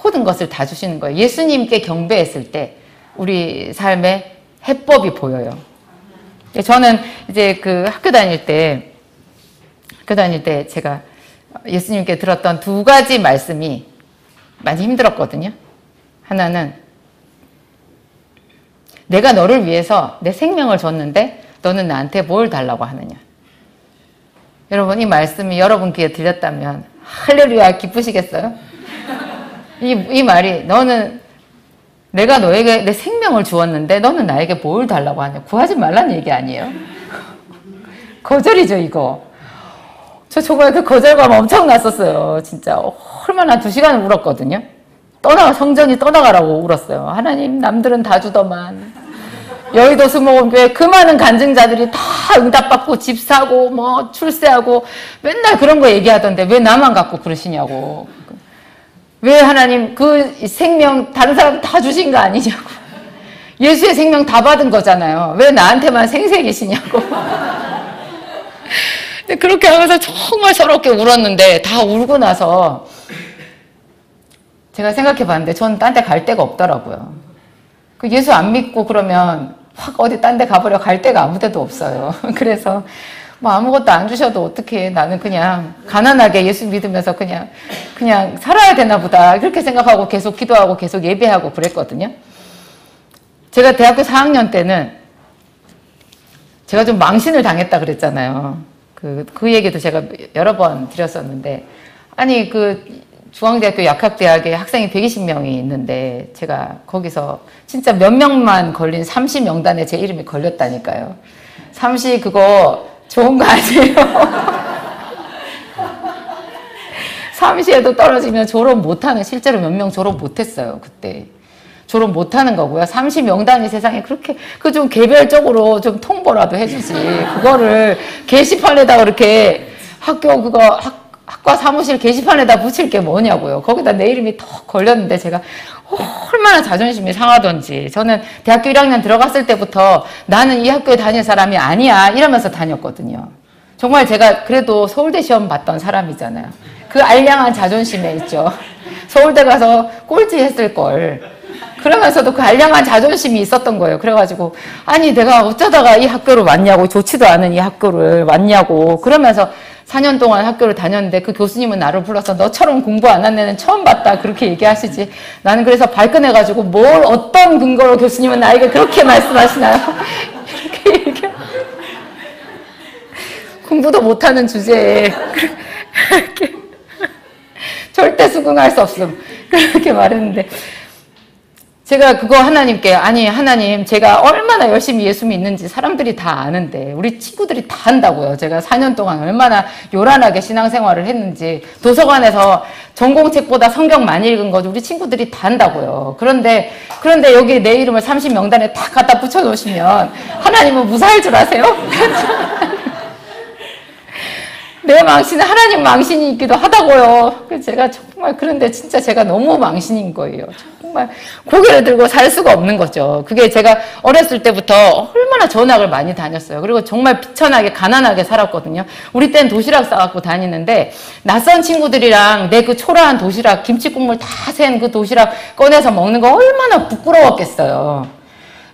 모든 것을 다 주시는 거예요. 예수님께 경배했을 때 우리 삶의 해법이 보여요. 저는 이제 그 학교 다닐 때 학교 다닐 때 제가 예수님께 들었던 두 가지 말씀이 많이 힘들었거든요. 하나는 내가 너를 위해서 내 생명을 줬는데 너는 나한테 뭘 달라고 하느냐. 여러분 이 말씀이 여러분 귀에 들렸다면 할렐루야 기쁘시겠어요? 이 말이 너는 내가 너에게 내 생명을 주었는데 너는 나에게 뭘 달라고 하냐. 구하지 말라는 얘기 아니에요. 거절이죠 이거. 저 정말 그 거절감 엄청 났었어요. 진짜 얼마나 2시간을 울었거든요. 성전이 떠나가라고 울었어요. 하나님 남들은 다 주더만 여의도 수목원교회 그 많은 간증자들이 다 응답받고 집 사고 뭐 출세하고 맨날 그런 거 얘기하던데 왜 나만 갖고 그러시냐고. 왜 하나님 그 생명 다른 사람 다 주신 거 아니냐고. 예수의 생명 다 받은 거잖아요. 왜 나한테만 생색이시냐고. 근데 그렇게 하면서 정말 서럽게 울었는데 다 울고 나서 제가 생각해 봤는데 저는 딴 데 갈 데가 없더라고요. 그 예수 안 믿고 그러면 확 어디 딴 데 가버려 갈 데가 아무 데도 없어요. 그래서 뭐 아무것도 안 주셔도 어떡해. 나는 그냥 가난하게 예수 믿으면서 그냥 살아야 되나 보다. 그렇게 생각하고 계속 기도하고 계속 예배하고 그랬거든요. 제가 대학교 4학년 때는 제가 좀 망신을 당했다 그랬잖아요. 그 얘기도 제가 여러 번 드렸었는데, 아니, 중앙대학교 약학대학에 학생이 120명이 있는데, 제가 거기서 진짜 몇 명만 걸린 30명단에 제 이름이 걸렸다니까요. 30 그거 좋은 거 아니에요? 30에도 떨어지면 졸업 못하는, 실제로 몇 명 졸업 못했어요, 그때. 졸업 못하는 거고요. 30명단이 세상에 그렇게 좀 개별적으로 좀 통보라도 해주지. 그거를 게시판에다 그렇게 학과 사무실 게시판에다 붙일 게 뭐냐고요. 거기다 내 이름이 턱 걸렸는데 제가 얼마나 자존심이 상하던지. 저는 대학교 1학년 들어갔을 때부터 나는 이 학교에 다닐 사람이 아니야 이러면서 다녔거든요. 정말 제가 그래도 서울대 시험 봤던 사람이잖아요. 그 알량한 자존심에 있죠. 서울대 가서 꼴찌 했을 걸. 그러면서도 그 알량한 자존심이 있었던 거예요. 그래가지고 아니 내가 어쩌다가 이 학교를 왔냐고, 좋지도 않은 이 학교를 왔냐고 그러면서 4년 동안 학교를 다녔는데 그 교수님은 나를 불러서 너처럼 공부 안 한 애는 처음 봤다 그렇게 얘기하시지. 나는 그래서 발끈해가지고 어떤 근거로 교수님은 나에게 그렇게 말씀하시나요? 이렇게 얘기하고 공부도 못하는 주제에 그렇게 절대 수긍할 수 없음 그렇게 말했는데, 제가 그거 하나님께, 아니 하나님 제가 얼마나 열심히 예수 믿는지 사람들이 다 아는데, 우리 친구들이 다 안다고요. 제가 4년 동안 얼마나 요란하게 신앙생활을 했는지 도서관에서 전공책보다 성경 많이 읽은 거 우리 친구들이 다 안다고요. 그런데 여기 내 이름을 30명단에 다 갖다 붙여놓으시면 하나님은 무사할 줄 아세요? 내 망신은 하나님 망신이 있기도 하다고요. 제가 정말, 그런데 진짜 제가 너무 망신인 거예요. 정말 고개를 들고 살 수가 없는 거죠. 그게 제가 어렸을 때부터 얼마나 전학을 많이 다녔어요. 그리고 정말 비천하게 가난하게 살았거든요. 우리 땐 도시락 싸갖고 다니는데 낯선 친구들이랑 내 그 초라한 도시락, 김치국물 다 센 그 도시락 꺼내서 먹는 거 얼마나 부끄러웠겠어요.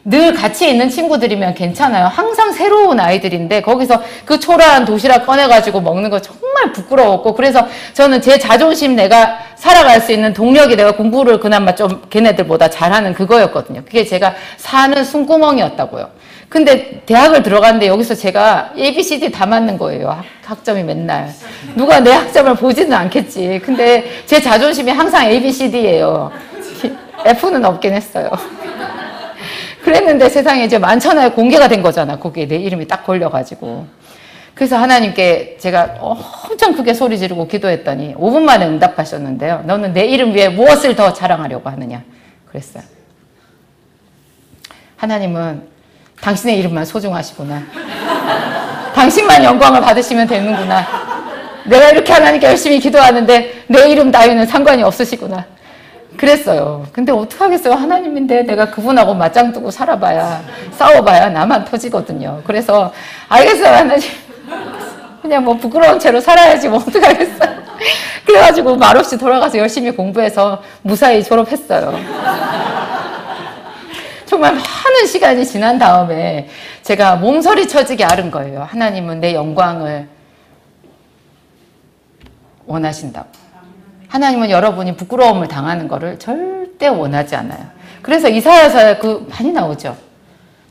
늘 같이 있는 친구들이면 괜찮아요. 항상 새로운 아이들인데 거기서 그 초라한 도시락 꺼내가지고 먹는 거 정말 부끄러웠고, 그래서 저는 제 자존심, 내가 살아갈 수 있는 동력이 내가 공부를 그나마 좀 걔네들보다 잘하는 그거였거든요. 그게 제가 사는 숨구멍이었다고요. 근데 대학을 들어갔는데 여기서 제가 ABCD 다 맞는 거예요. 학점이 맨날. 누가 내 학점을 보지는 않겠지. 근데 제 자존심이 항상 ABCD예요. F는 없긴 했어요. 그랬는데 세상에 이제 만천하에 공개가 된 거잖아. 거기에 내 이름이 딱 걸려가지고. 그래서 하나님께 제가 엄청 크게 소리 지르고 기도했더니 5분 만에 응답하셨는데요. 너는 내 이름 위에 무엇을 더 자랑하려고 하느냐 그랬어요. 하나님은 당신의 이름만 소중하시구나. 당신만 영광을 받으시면 되는구나. 내가 이렇게 하나님께 열심히 기도하는데 내 이름 따위는 상관이 없으시구나. 그랬어요. 근데 어떡하겠어요. 하나님인데 내가 그분하고 맞짱 뜨고 살아봐야, 싸워봐야 나만 터지거든요. 그래서 알겠어요 하나님. 그냥 뭐 부끄러운 채로 살아야지 뭐 어떡하겠어요. 그래가지고 말없이 돌아가서 열심히 공부해서 무사히 졸업했어요. 정말 많은 시간이 지난 다음에 제가 몸서리 쳐지게 앓은 거예요. 하나님은 내 영광을 원하신다고. 하나님은 여러분이 부끄러움을 당하는 것을 절대 원하지 않아요. 그래서 이사야서에 많이 나오죠.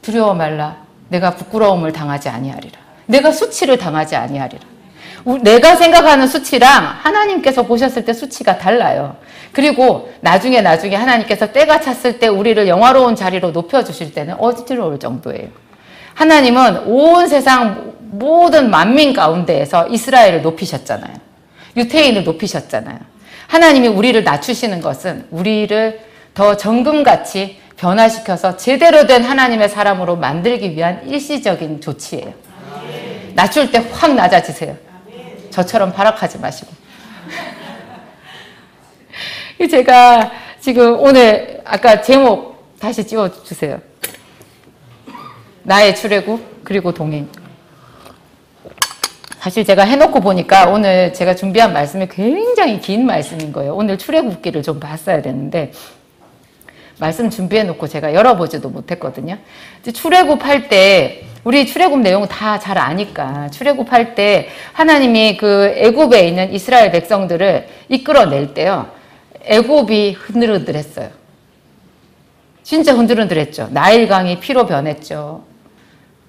두려워 말라. 내가 부끄러움을 당하지 아니하리라. 내가 수치를 당하지 아니하리라. 내가 생각하는 수치랑 하나님께서 보셨을 때 수치가 달라요. 그리고 나중에 하나님께서 때가 찼을 때 우리를 영화로운 자리로 높여주실 때는 어지러울 정도예요. 하나님은 온 세상 모든 만민 가운데에서 이스라엘을 높이셨잖아요. 유태인을 높이셨잖아요. 하나님이 우리를 낮추시는 것은 우리를 더 정금같이 변화시켜서 제대로 된 하나님의 사람으로 만들기 위한 일시적인 조치예요. 낮출 때 확 낮아지세요. 저처럼 발악하지 마시고. 제가 지금 오늘 아까 제목 다시 띄워주세요. 나의 출애굽 그리고 동행. 사실 제가 해놓고 보니까 오늘 제가 준비한 말씀이 굉장히 긴 말씀인 거예요. 오늘 출애굽기를 좀 봤어야 되는데 말씀 준비해놓고 제가 열어보지도 못했거든요. 출애굽할 때 우리 출애굽 내용 다 잘 아니까 출애굽할 때 하나님이 그 애굽에 있는 이스라엘 백성들을 이끌어낼 때요. 애굽이 흔들흔들했어요. 진짜 흔들흔들했죠. 나일강이 피로 변했죠.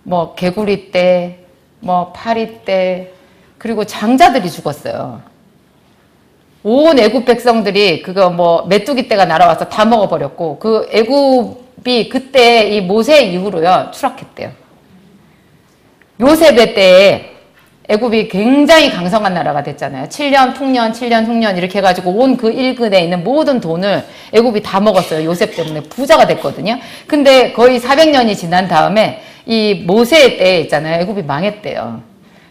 뭐 개구리 떼, 뭐 파리 떼, 그리고 장자들이 죽었어요. 온 애굽 백성들이 그거 뭐 메뚜기 떼가 날아와서 다 먹어버렸고 그 애굽이 그때 이 모세 이후로요 추락했대요. 요셉의 때에 애굽이 굉장히 강성한 나라가 됐잖아요. 7년 풍년, 7년 흉년 이렇게 해가지고 온 그 일근에 있는 모든 돈을 애굽이 다 먹었어요. 요셉 때문에 부자가 됐거든요. 근데 거의 400년이 지난 다음에 이 모세의 때에 있잖아요. 애굽이 망했대요.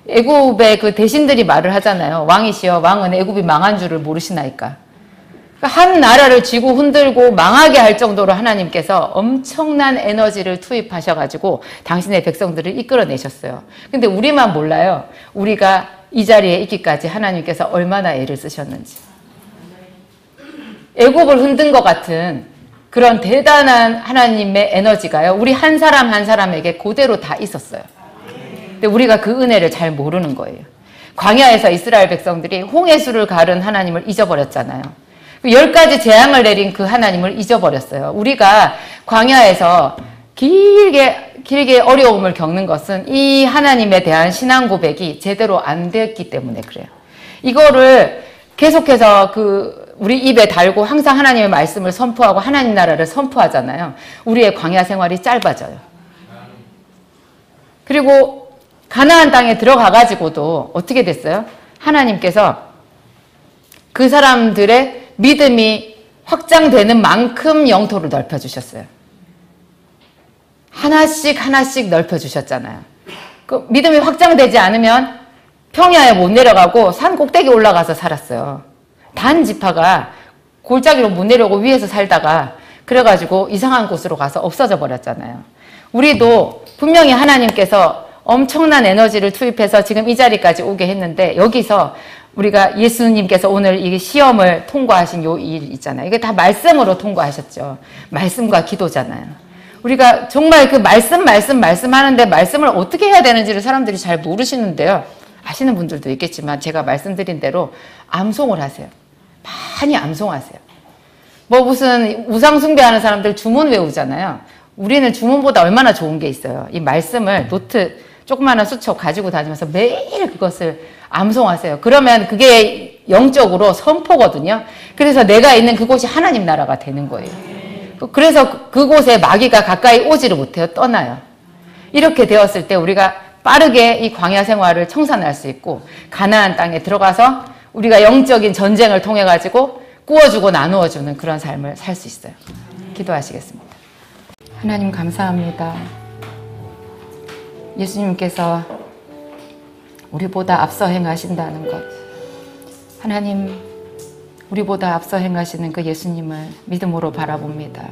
애굽의 그 대신들이 말을 하잖아요. 왕이시여, 왕은 애굽이 망한 줄을 모르시나이까. 한 나라를 쥐고 흔들고 망하게 할 정도로 하나님께서 엄청난 에너지를 투입하셔가지고 당신의 백성들을 이끌어내셨어요. 근데 우리만 몰라요. 우리가 이 자리에 있기까지 하나님께서 얼마나 애를 쓰셨는지. 애굽을 흔든 것 같은 그런 대단한 하나님의 에너지가요. 우리 한 사람 한 사람에게 그대로 다 있었어요. 근데 우리가 그 은혜를 잘 모르는 거예요. 광야에서 이스라엘 백성들이 홍해수를 가른 하나님을 잊어버렸잖아요. 10가지 재앙을 내린 그 하나님을 잊어버렸어요. 우리가 광야에서 길게 어려움을 겪는 것은 이 하나님에 대한 신앙 고백이 제대로 안 됐기 때문에 그래요. 이거를 계속해서 우리 입에 달고 항상 하나님의 말씀을 선포하고 하나님 나라를 선포하잖아요. 우리의 광야 생활이 짧아져요. 그리고 가나안 땅에 들어가가지고도 어떻게 됐어요? 하나님께서 그 사람들의 믿음이 확장되는 만큼 영토를 넓혀주셨어요. 하나씩 넓혀주셨잖아요. 그 믿음이 확장되지 않으면 평야에 못 내려가고 산 꼭대기 올라가서 살았어요. 단 지파가 골짜기로 못 내려오고 위에서 살다가 그래가지고 이상한 곳으로 가서 없어져 버렸잖아요. 우리도 분명히 하나님께서 엄청난 에너지를 투입해서 지금 이 자리까지 오게 했는데 여기서 우리가 예수님께서 오늘 이 시험을 통과하신 요 일 있잖아요. 이게 다 말씀으로 통과하셨죠. 말씀과 기도잖아요. 우리가 정말 그 말씀하는데 말씀을 어떻게 해야 되는지를 사람들이 잘 모르시는데요. 아시는 분들도 있겠지만 제가 말씀드린 대로 암송을 하세요. 많이 암송하세요. 뭐 무슨 우상 숭배하는 사람들 주문 외우잖아요. 우리는 주문보다 얼마나 좋은 게 있어요. 이 말씀을 노트 조그마한 수첩 가지고 다니면서 매일 그것을 암송하세요. 그러면 그게 영적으로 선포거든요. 그래서 내가 있는 그곳이 하나님 나라가 되는 거예요. 그래서 그곳에 마귀가 가까이 오지를 못해요. 떠나요. 이렇게 되었을 때 우리가 빠르게 이 광야 생활을 청산할 수 있고 가나안 땅에 들어가서 우리가 영적인 전쟁을 통해 가지고 구워주고 나누어주는 그런 삶을 살 수 있어요. 기도하시겠습니다. 하나님 감사합니다. 예수님께서 우리보다 앞서 행하신다는 것, 하나님 우리보다 앞서 행하시는 그 예수님을 믿음으로 바라봅니다.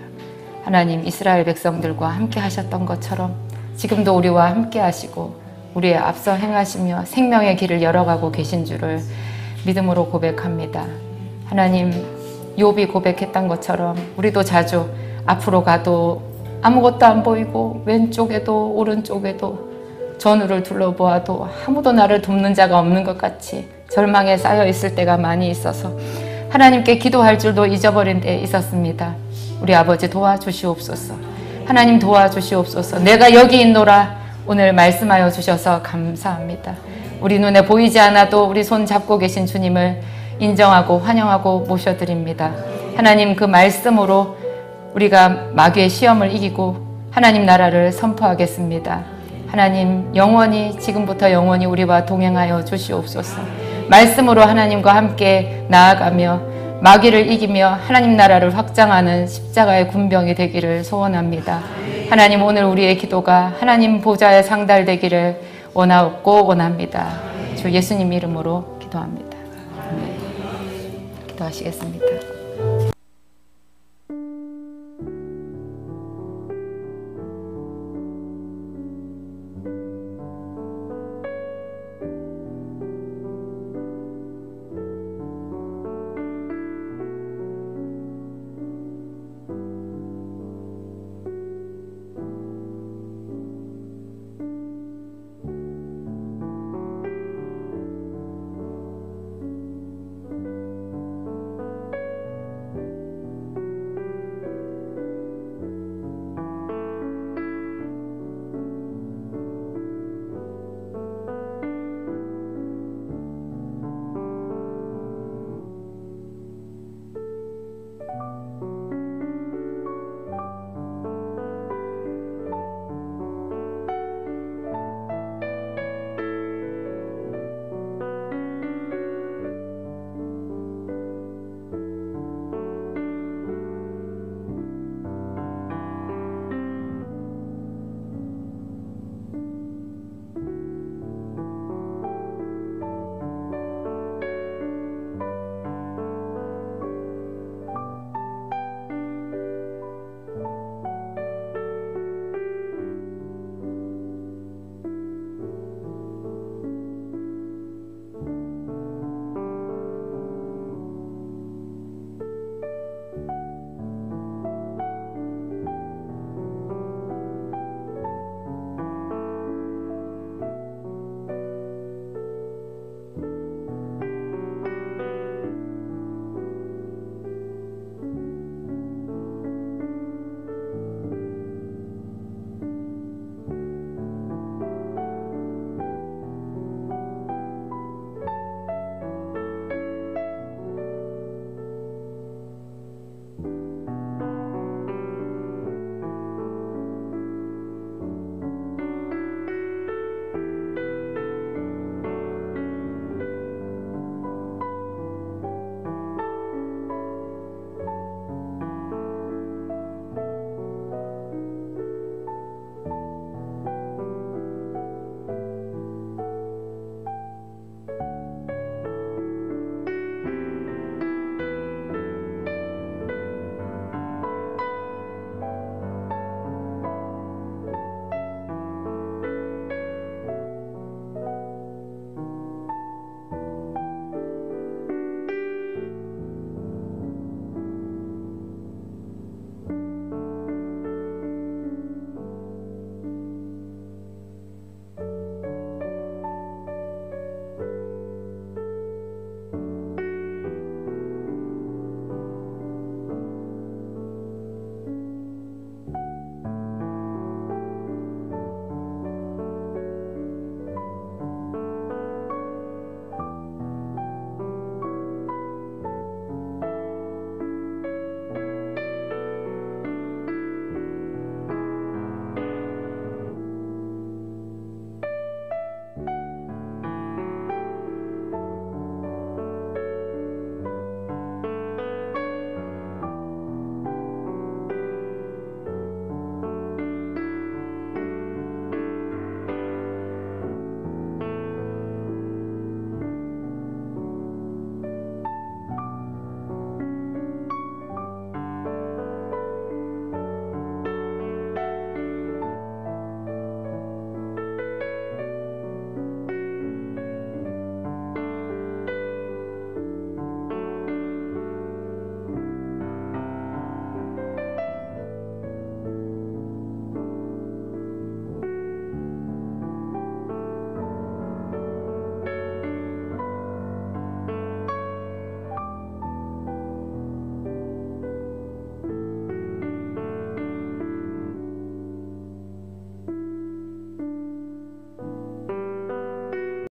하나님 이스라엘 백성들과 함께 하셨던 것처럼 지금도 우리와 함께 하시고 우리의 앞서 행하시며 생명의 길을 열어가고 계신 줄을 믿음으로 고백합니다. 하나님 욥이 고백했던 것처럼 우리도 자주 앞으로 가도 아무것도 안 보이고 왼쪽에도 오른쪽에도 전우를 둘러보아도 아무도 나를 돕는 자가 없는 것 같이 절망에 쌓여 있을 때가 많이 있어서 하나님께 기도할 줄도 잊어버린 때 있었습니다. 우리 아버지 도와주시옵소서. 하나님 도와주시옵소서. 내가 여기 있노라 오늘 말씀하여 주셔서 감사합니다. 우리 눈에 보이지 않아도 우리 손 잡고 계신 주님을 인정하고 환영하고 모셔드립니다. 하나님 그 말씀으로 우리가 마귀의 시험을 이기고 하나님 나라를 선포하겠습니다. 하나님 영원히 지금부터 영원히 우리와 동행하여 주시옵소서. 말씀으로 하나님과 함께 나아가며 마귀를 이기며 하나님 나라를 확장하는 십자가의 군병이 되기를 소원합니다. 하나님 오늘 우리의 기도가 하나님 보좌에 상달되기를 원하옵고 원합니다. 주 예수님 이름으로 기도합니다. 아멘. 기도하시겠습니다.